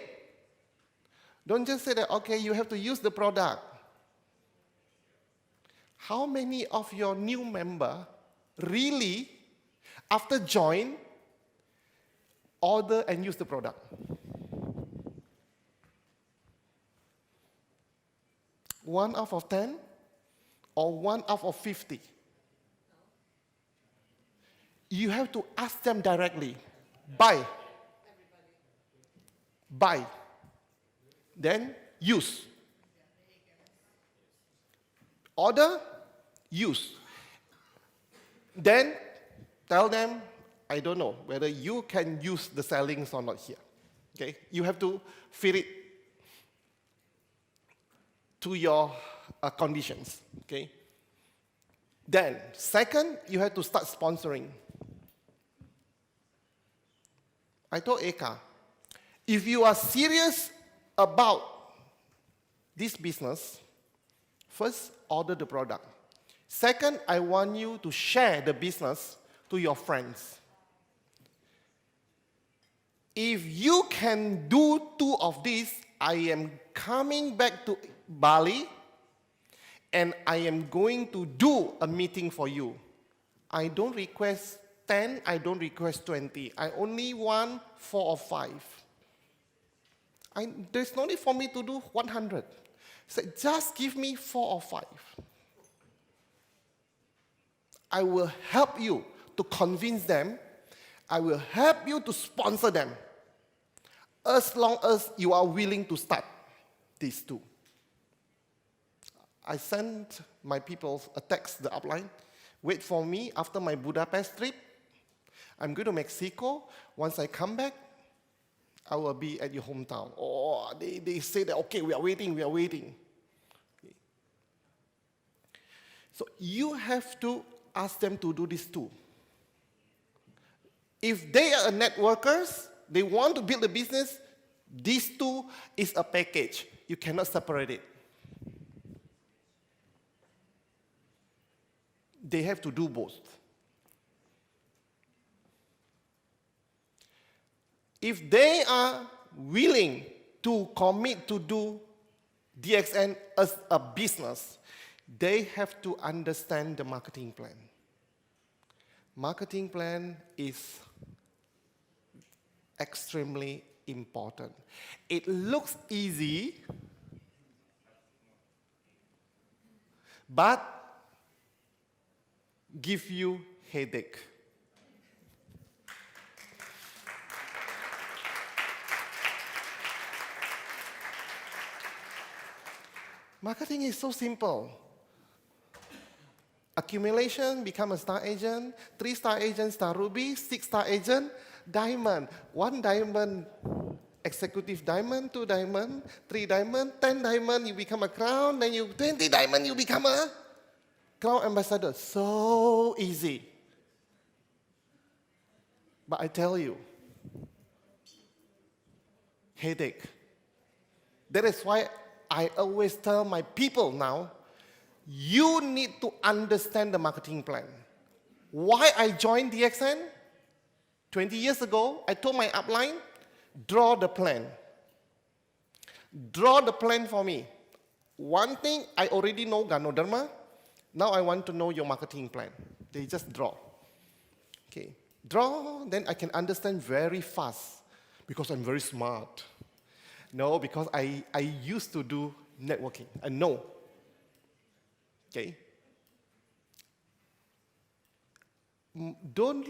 Don't just say that, okay, you have to use the product. How many of your new member really, after join, order and use the product? One out of 10 or one out of 50? You have to ask them directly. Buy. Buy. Then use. Order, use. Then tell them, I don't know whether you can use the sellings or not here. Okay? You have to fit it to your conditions. Okay? Then, second, you have to start sponsoring. I told Eka, if you are serious about this business, first, order the product. Second, I want you to share the business to your friends. If you can do two of these, I am coming back to Bali and I am going to do a meeting for you. I don't request 10, I don't request 20. I only want 4 or 5. There's no need for me to do 100. He said, just give me 4 or 5. I will help you to convince them. I will help you to sponsor them. As long as you are willing to start these 2. I sent my people a text, the upline. Wait for me after my Budapest trip. I'm going to Mexico. Once I come back, I will be at your hometown. Oh, they say that, okay, we are waiting. Okay. So you have to ask them to do this too. If they are networkers, they want to build a business, these 2 is a package. You cannot separate it. They have to do both. If they are willing to commit to do DXN as a business, they have to understand the marketing plan. Marketing plan is extremely important. It looks easy, but give you headache. Marketing is so simple. Accumulation, become a star agent. 3-star agent, star ruby. 6-star agent, diamond. 1 diamond, executive diamond. 2 diamond, 3 diamond, 10 diamond, you become a crown. Then 20 diamond, you become a crown ambassador. So easy. But I tell you, headache. That is why I always tell my people now, you need to understand the marketing plan. Why I joined DXN? 20 years ago, I told my upline, draw the plan. Draw the plan for me. One thing, I already know Ganodharma. Now I want to know your marketing plan. They just draw. Okay. Draw, then I can understand very fast because I'm very smart. No, because I used to do networking. I know. Okay? Don't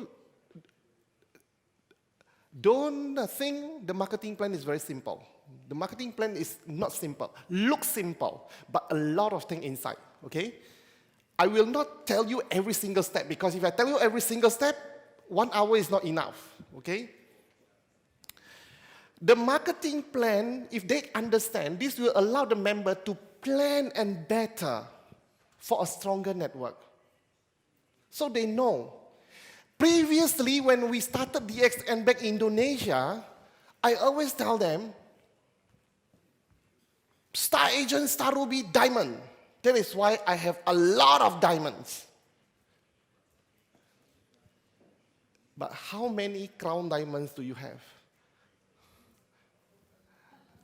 think the marketing plan is very simple. The marketing plan is not simple. Looks simple, but a lot of things inside. Okay? I will not tell you every single step because if I tell you every single step, 1 hour is not enough. Okay? The marketing plan, if they understand, this will allow the member to plan and better for a stronger network. So they know. Previously, when we started DXN back in Indonesia, I always tell them, star agent, star ruby, diamond. That is why I have a lot of diamonds. But how many crown diamonds do you have?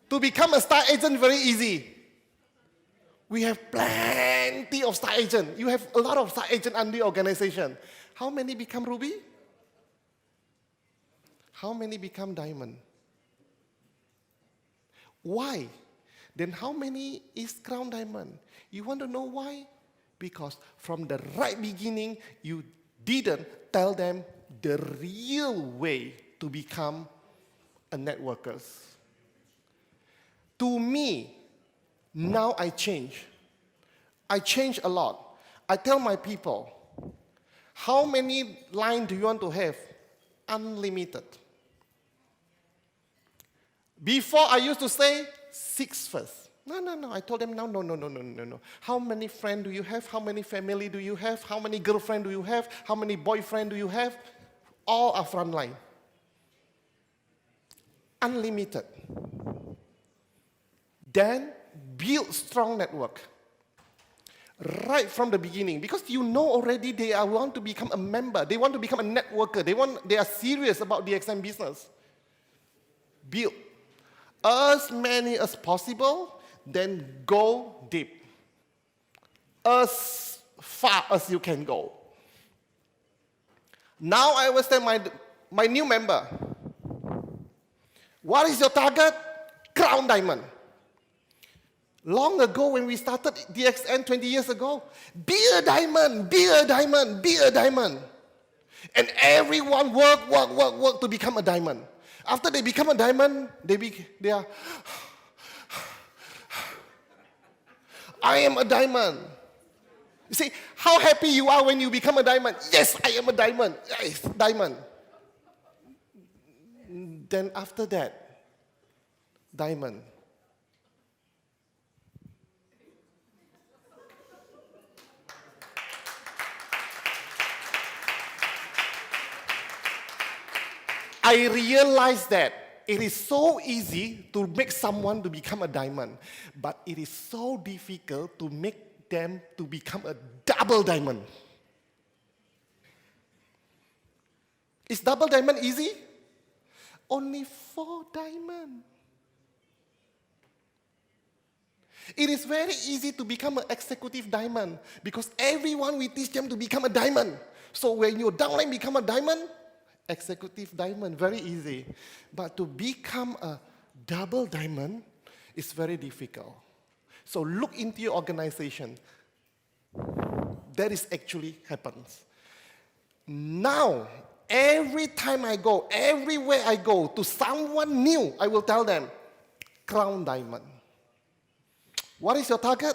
To become a star agent, very easy. We have plenty of star agents. You have a lot of star agents under the organization. How many become ruby? How many become diamond? Why? Then how many is crown diamond? You want to know why? Because from the right beginning, you didn't tell them the real way to become a networkers. To me, now I change. I change a lot. I tell my people, how many lines do you want to have? Unlimited. Before I used to say 6 first. No. I told them, no. How many friends do you have? How many family do you have? How many girlfriend do you have? How many boyfriend do you have? All are front line. Unlimited. Then build strong network. Right from the beginning, because you know already they want to become a member, they want to become a networker, they are serious about the DXN business. Build as many as possible, then go deep. As far as you can go. Now I will tell my new member, what is your target? crown diamond. Long ago when we started DXN 20 years ago, be a diamond, be a diamond, be a diamond. And everyone work to become a diamond. After they become a diamond, they are, I am a diamond. You see, how happy you are when you become a diamond. Yes, I am a diamond. Yes, diamond. Then after that, diamond. I realized that it is so easy to make someone to become a diamond, but it is so difficult to make them to become a double diamond. Is double diamond easy? Only 4 diamonds. It is very easy to become an executive diamond because everyone will teach them to become a diamond. So when your downline become a diamond, executive diamond, very easy. But to become a double diamond is very difficult. So look into your organization. That is actually happens. Now, every time I go, everywhere I go, to someone new, I will tell them, crown diamond. What is your target?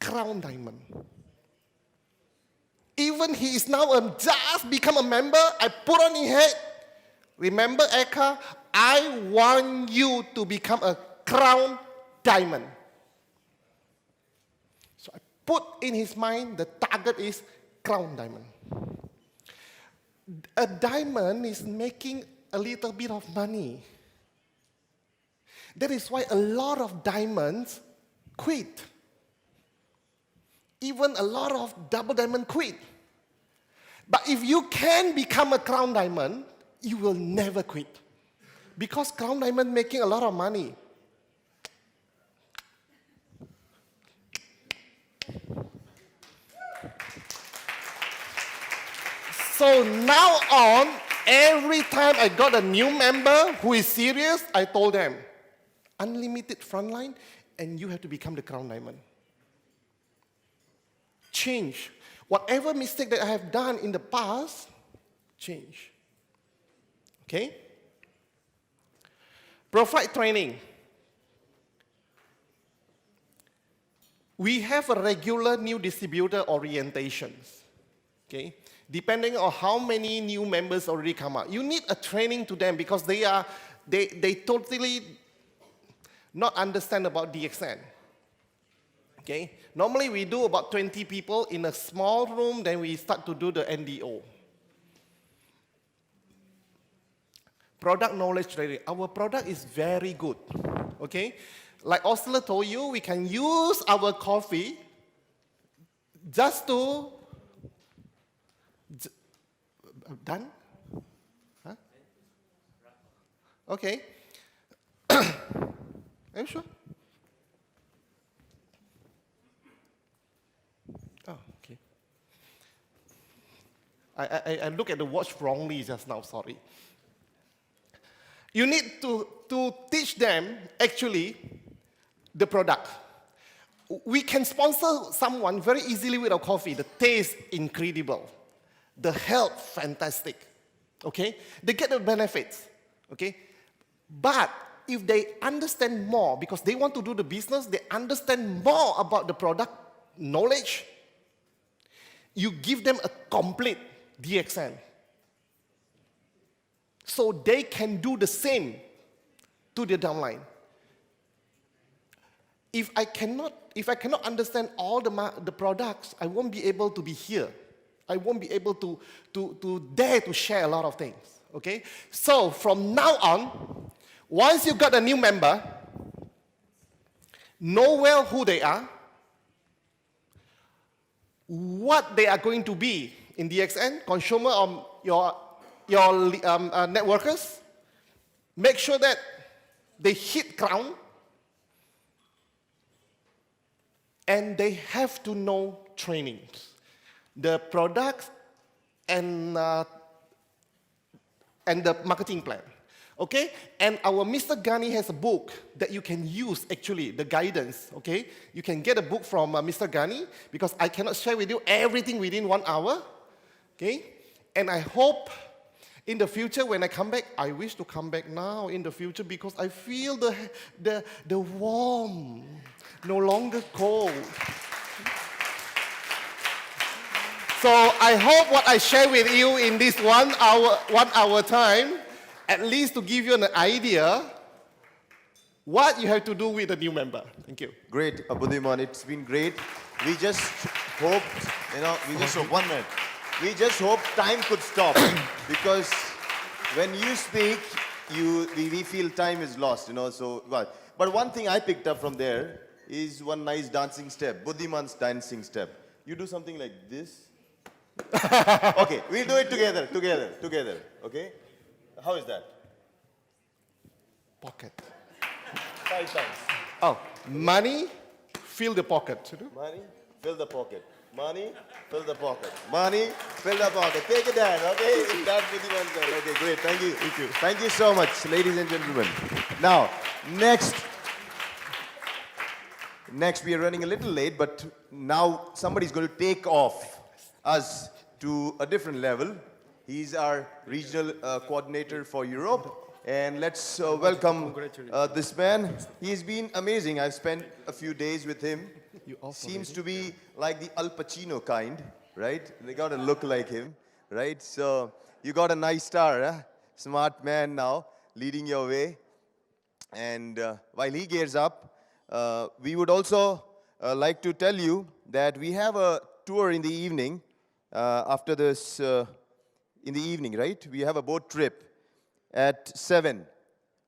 Crown diamond. Even he is now just become a member, I put on his head, remember Eka, I want you to become a crown diamond. So I put in his mind, the target is crown diamond. A diamond is making a little bit of money. That is why a lot of diamonds quit. Even a lot of double diamond quit. But if you can become a crown diamond, you will never quit. Because crown diamond making a lot of money. So now on, every time I got a new member who is serious, I told them, unlimited frontline, and you have to become the crown diamond. Change. Whatever mistake that I have done in the past, change. Okay? Provide training. We have a regular new distributor orientations. Okay? Depending on how many new members already come out. You need a training to them because they totally not understand about DXN. Okay? Normally we do about 20 people in a small room, then we start to do the NDO. Product knowledge training. Our product is very good. Okay? Like Osler told you, we can use our coffee just to... Done? Huh? Okay. Are you sure? Oh, okay. I look at the watch wrongly just now, sorry. You need to teach them, actually, the product. We can sponsor someone very easily with our coffee. The taste, incredible. The health, fantastic. Okay? They get the benefits. Okay? But if they understand more, because they want to do the business, they understand more about the product knowledge, you give them a complete DXN. So they can do the same to the downline. If I cannot understand all the products, I won't be able to be here. I won't be able to dare to share a lot of things. Okay? So from now on, once you got a new member, know well who they are, what they are going to be in DXN, consumer or your networkers. Make sure that they hit crown, and they have to know trainings, the products, and the marketing plan. Okay? And our Mr. Ghani has a book that you can use, actually, the guidance. Okay? You can get a book from Mr. Ghani because I cannot share with you everything within 1 hour. Okay? And I hope in the future when I come back, I wish to come back now in the future because I feel the warm, no longer cold. So I hope what I share with you in this 1 hour time, at least to give you an idea what you have to do with a new member. Thank you. Great, Buddhiman. It's been great. We just hoped, we just hope, 1 minute. We just hope time could stop because when you speak, we feel time is lost, so, but one thing I picked up from there is one nice dancing step, Buddhiman's dancing step. You do something like this. Okay, we'll do it together, okay? How is that? Pocket. 5 times. Oh, money, fill the pocket. Money, fill the pocket. Money, fill the pocket. Money, fill the pocket. Take it down, okay? That's Buddhiman's done. Okay, great, thank you. Thank you. Thank you so much, ladies and gentlemen. Now, next we are running a little late, but now somebody's going to take off us to a different level. He's our regional coordinator for Europe. And let's welcome this man. He's been amazing. I've spent a few days with him. Seems to be like the Al Pacino kind, right? They got a look like him, right? So you got a nice star, huh? Smart man now, leading your way. And while he gears up, we would also like to tell you that we have a tour in the evening. After this, in the evening, right? We have a boat trip at 7,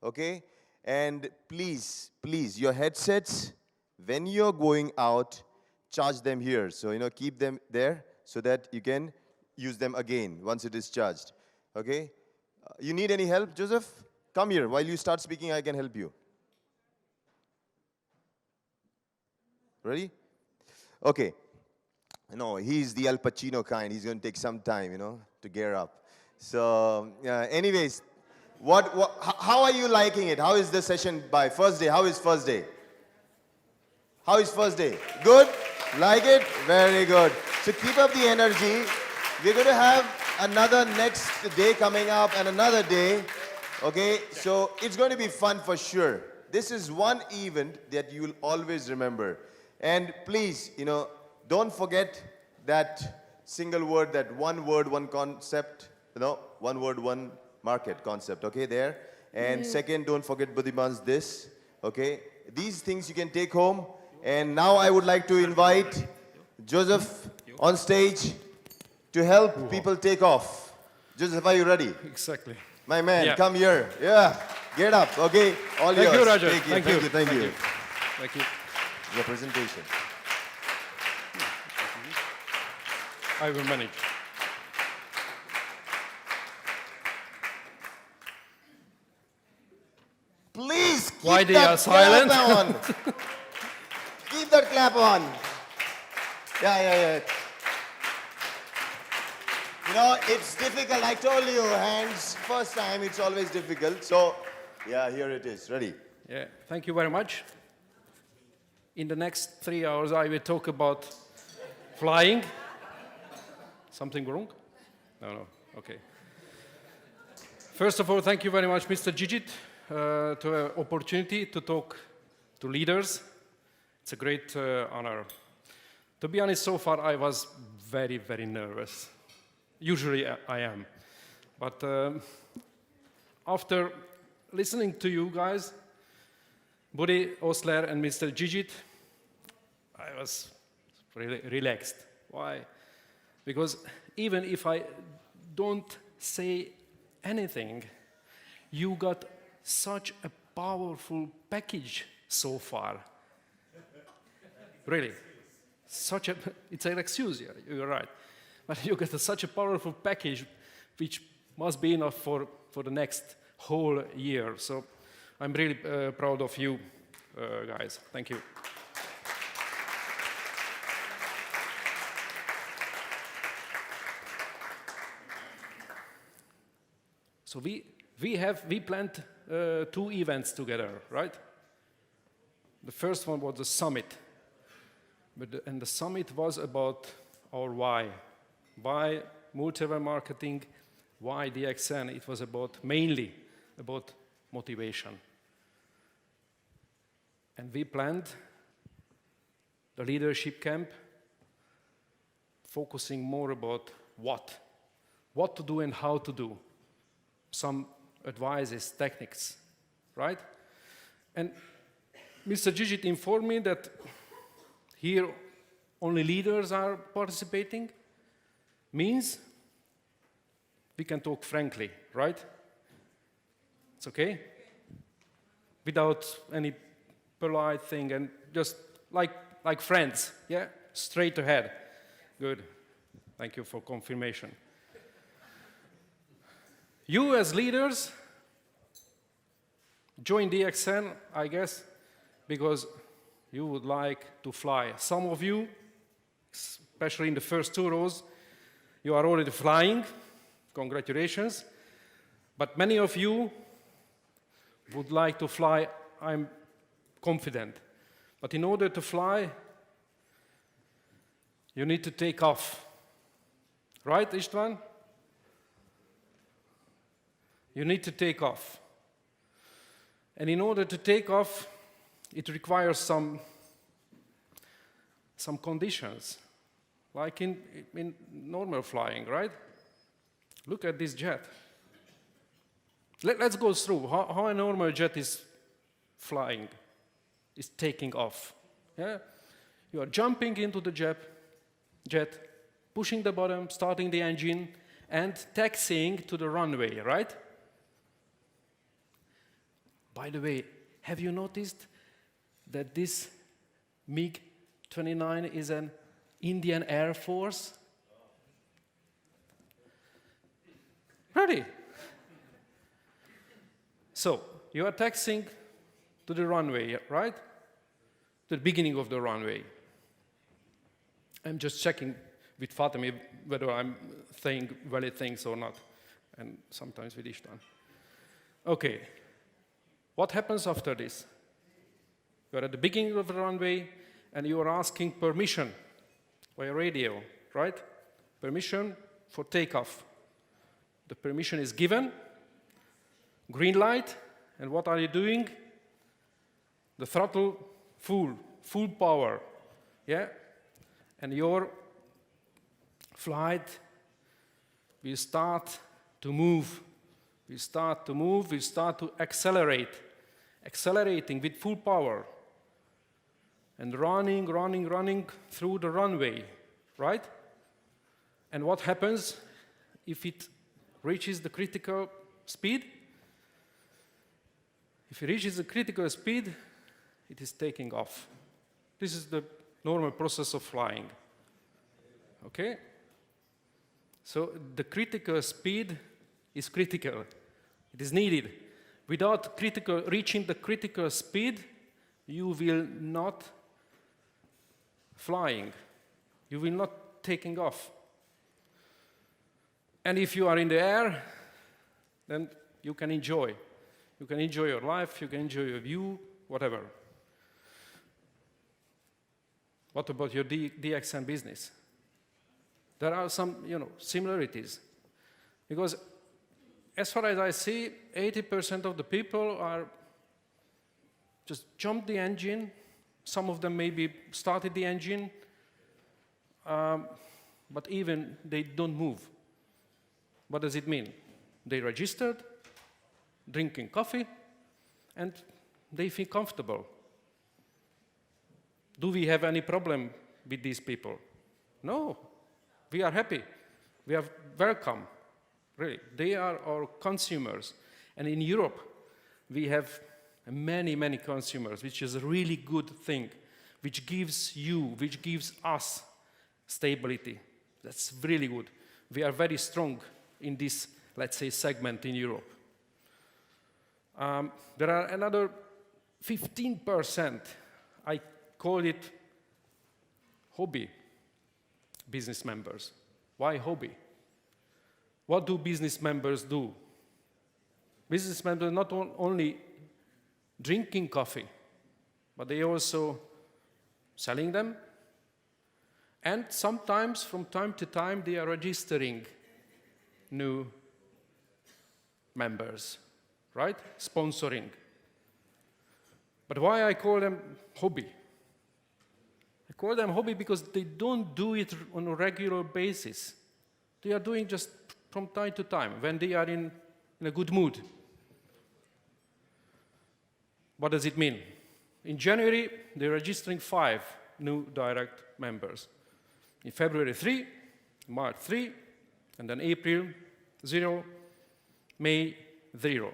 okay? And please, your headsets, when you're going out, charge them here. So, keep them there so that you can use them again once it is charged, okay? You need any help, Joseph? Come here. While you start speaking, I can help you. Ready? Okay. No, he's the Al Pacino kind. He's going to take some time, to gear up. So, anyways, how are you liking it? How is the session by first day? How is first day? How is first day? Good? Like it? Very good. So keep up the energy. We're going to have another next day coming up and another day. Okay? So it's going to be fun for sure. This is one event that you will always remember. And please, don't forget that single word, that one word, one concept, one word, one market concept, okay, there. And second, don't forget Buddhiman's this, okay. These things you can take home. And now I would like to invite Joseph on stage to help people take off. Joseph, are you ready? Exactly. My man, come here. Yeah, get up, okay. All yours. Thank you, Roger. Thank you. Thank you. Your presentation. I will manage. Please keep Why they that are silent? clap on. Keep that clap on. Yeah. It's difficult. I told you, hands first time, it's always difficult. So, yeah, here it is. Ready? Yeah, thank you very much. In the next 3 hours, I will talk about flying. Something wrong? No, okay. First of all, thank you very much, Mr. Gigit, to an opportunity to talk to leaders. It's a great honor. To be honest, so far I was very, very nervous. Usually I am. But after listening to you guys, Buddy, Osler, and Mr. Gigit, I was really relaxed. Why? Because even if I don't say anything, you got such a powerful package so far. Really. It's an excuse, you're right. But you got such a powerful package which must be enough for the next whole year. So I'm really proud of you guys. Thank you. So we We planned 2 events together, right? The first one was the summit. And the summit was about our why. Why multi-level marketing, why DXN? It was mainly about motivation. And we planned the leadership camp, focusing more about what to do and how to do. Some advices, techniques, right? And Mr. Gigit informed me that here only leaders are participating, means we can talk frankly, right? It's okay? Without any polite thing and just like friends, yeah? Straight ahead. Good. Thank you for confirmation. You as leaders join DXN, I guess, because you would like to fly. Some of you, especially in the first 2 rows, you are already flying. Congratulations. But many of you would like to fly, I'm confident. But in order to fly, you need to take off. Right, Istvan? You need to take off. And in order to take off, it requires some conditions, like in normal flying, right? Look at this jet. Let's go through how a normal jet is flying, is taking off. Yeah? You are jumping into the jet, pushing the button, starting the engine, and taxiing to the runway, right? By the way, have you noticed that this MiG-29 is an Indian Air Force? Ready? So, you are taxiing to the runway, right? To the beginning of the runway. I'm just checking with Fatemi whether I'm saying valid things or not, and sometimes with István. Okay. What happens after this? You are at the beginning of the runway, and you are asking permission via radio, right? Permission for takeoff. The permission is given, green light, and what are you doing? The throttle full power, yeah? And your flight will start to move. We start to accelerate, accelerating with full power, and running through the runway, right? And what happens if it reaches the critical speed? If it reaches the critical speed, it is taking off. This is the normal process of flying, okay? So the critical speed is critical. It is needed. Without reaching the critical speed, you will not flying. You will not taking off. And if you are in the air, then you can enjoy. You can enjoy your life, you can enjoy your view, whatever. What about your DXN business? There are some, similarities. Because as far as I see, 80% of the people are just jumped the engine. Some of them maybe started the engine, but even they don't move. What does it mean? They registered, drinking coffee, and they feel comfortable. Do we have any problem with these people? No. We are happy. We are welcome. Really, they are our consumers. And in Europe, we have many, many consumers, which is a really good thing, which gives us stability. That's really good. We are very strong in this, let's say, segment in Europe. There are another 15%, I call it hobby business members. Why hobby? What do business members do? business members not only drinking coffee, but they also selling them. And sometimes, from time to time, they are registering new members, right? Sponsoring. But why I call them hobby? I call them hobby because they don't do it on a regular basis. They are doing just from time to time, when they are in a good mood. What does it mean? In January, they're registering 5 new direct members. In February, 3, March, 3, and then April, 0, May, 0.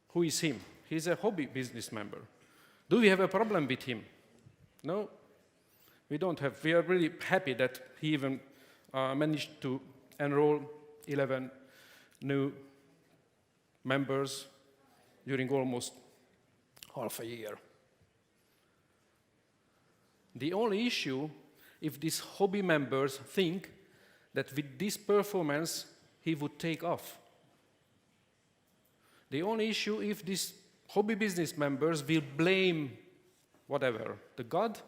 Who is him? He's a hobby business member. Do we have a problem with him? No, we don't have. We are really happy that he even managed to enroll 11 new members during almost half a year. The only issue, if these hobby members think that with this performance he would take off. The only issue, if these hobby business members will blame whatever, the God,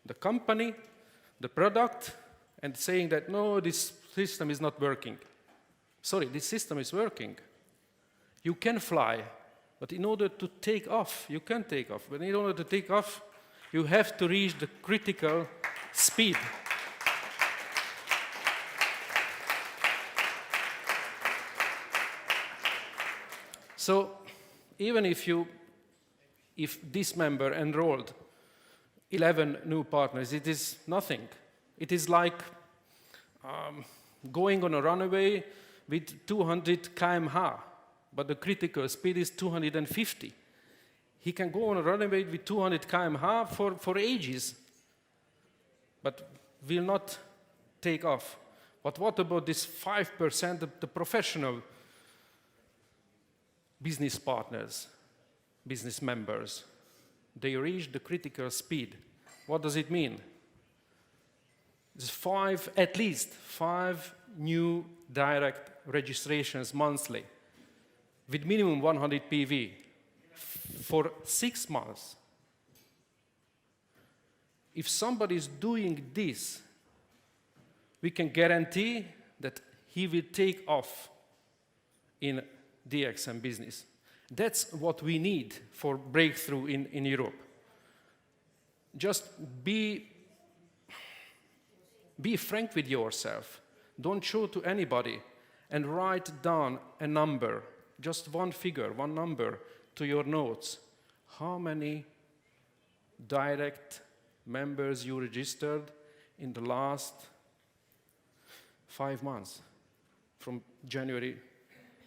the company, the product, and saying that, no, this system is not working. Sorry, this system is working. You can fly, but in order to take off, you can take off. But in order to take off, you have to reach the critical speed. So even if this member enrolled 11 new partners, it is nothing. It is like going on a runway with 200 km/h, but the critical speed is 250. He can go on a runway with 200 km/h for ages, but will not take off. But what about this 5% of the professional business partners, business members? They reach the critical speed. What does it mean? There's at least 5 new direct registrations monthly with minimum 100 PV for 6 months. If somebody is doing this, we can guarantee that he will take off in DXN business. That's what we need for breakthrough in Europe. Just be frank with yourself. Don't show to anybody and write down a number, just one figure, one number to your notes. How many direct members you registered in the last 5 months from January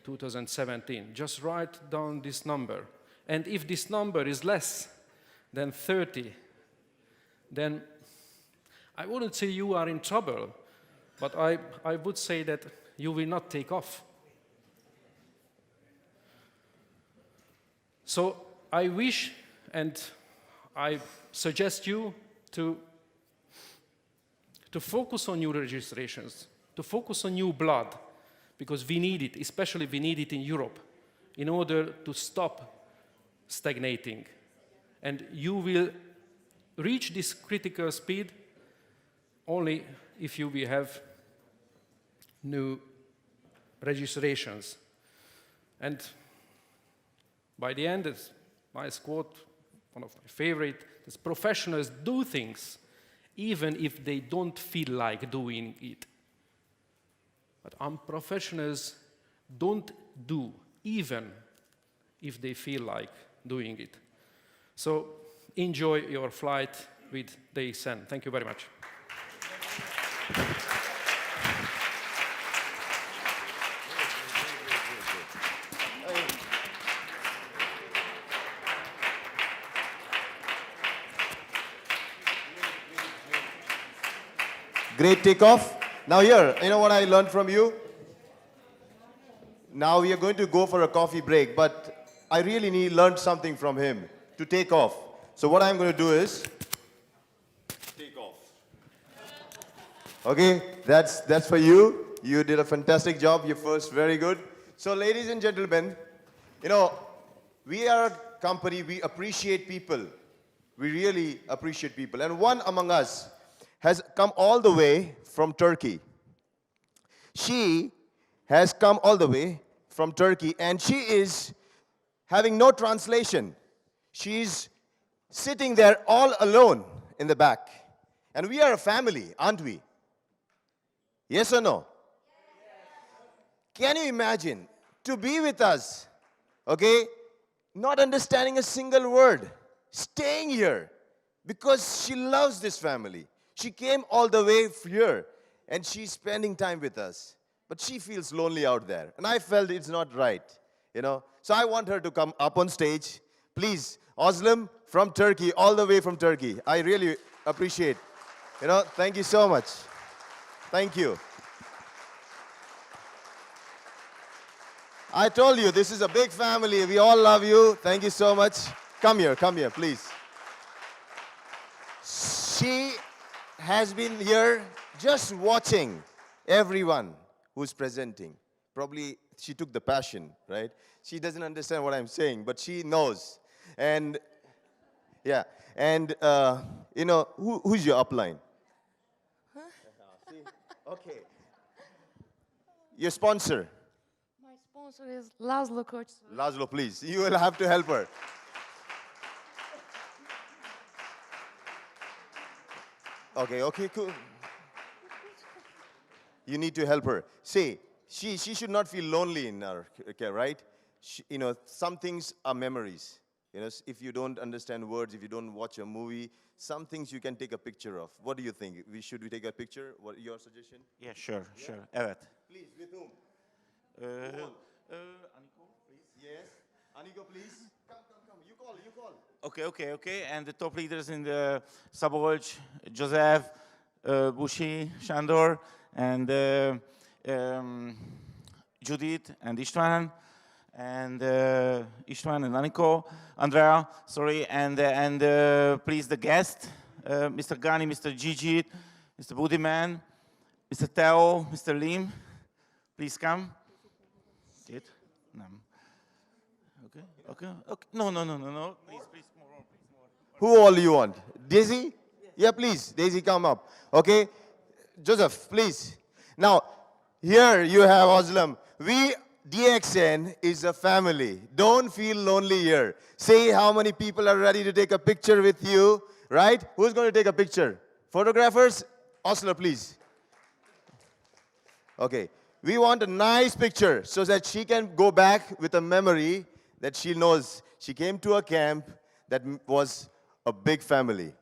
2017. Just write down this number. And if this number is less than 30, then I wouldn't say you are in trouble, but I would say that you will not take off. So I wish and I suggest you to focus on new registrations, to focus on new blood, because we need it, especially we need it in Europe, in order to stop stagnating. And you will reach this critical speed only if you will have new registrations. And by the end, it's a nice quote, one of my favorite, is professionals do things even if they don't feel like doing it. But unprofessionals don't do even if they feel like doing it. So enjoy your flight with DXN. Thank you very much. Great takeoff. Now here, you know what I learned from you? Now we are going to go for a coffee break, but I really learned something from him to take off. So what I'm going to do is take off. Okay, that's for you. You did a fantastic job. You're first, very good. So, ladies and gentlemen, you know, we are a company, we appreciate people. We really appreciate people. And one among us has come all the way from Turkey. She has come all the way from Turkey, and she is having no translation. She's sitting there all alone in the back. And we are a family, aren't we? Yes or no? Can you imagine to be with us, okay, not understanding a single word, staying here because she loves this family. She came all the way here and she's spending time with us. But she feels lonely out there. And I felt it's not right, you know. So I want her to come up on stage. Please, Özlem from Turkey, all the way from Turkey. I really appreciate, you know, thank you so much. Thank you. I told you, this is a big family. We all love you. Thank you so much. Come here, please. She has been here just watching everyone who's presenting. Probably she took the passion, right? She doesn't understand what I'm saying, but she knows. And yeah, and you know, who's your upline? Huh? See? Okay. Your sponsor. My sponsor is Laszlo Koç. Laszlo, please. You will have to help her. Okay, cool. You need to help her. See, she should not feel lonely in our care, right? You know, some things are memories. You know, if you don't understand words, if you don't watch a movie, some things you can take a picture of. What do you think? Should we take a picture? What your suggestion? Yeah, sure. Evet. Please, with whom? Aniko, please. Yes. Aniko, please. Come. You call. Okay. And the top leaders in the Sabolj, Joseph, Bushi, Shandor, and Judith and Istvan, and Istvan and Aniko, Andrea, sorry, and please the guest, Mr. Gani, Mr. Gigi, Mr. Budiman, Mr. Teo, Mr. Lim, please come. Sit. No. Okay. No. Please, more. Who all you want? Daisy? Yeah, please. Daisy, come up. Okay? Joseph, please. Now, here you have Özlem. We, DXN, is a family. Don't feel lonely here. Say how many people are ready to take a picture with you, right? Who's going to take a picture? Photographers? Osler, please. Okay. We want a nice picture so that she can go back with a memory that she knows she came to a camp that was a big family.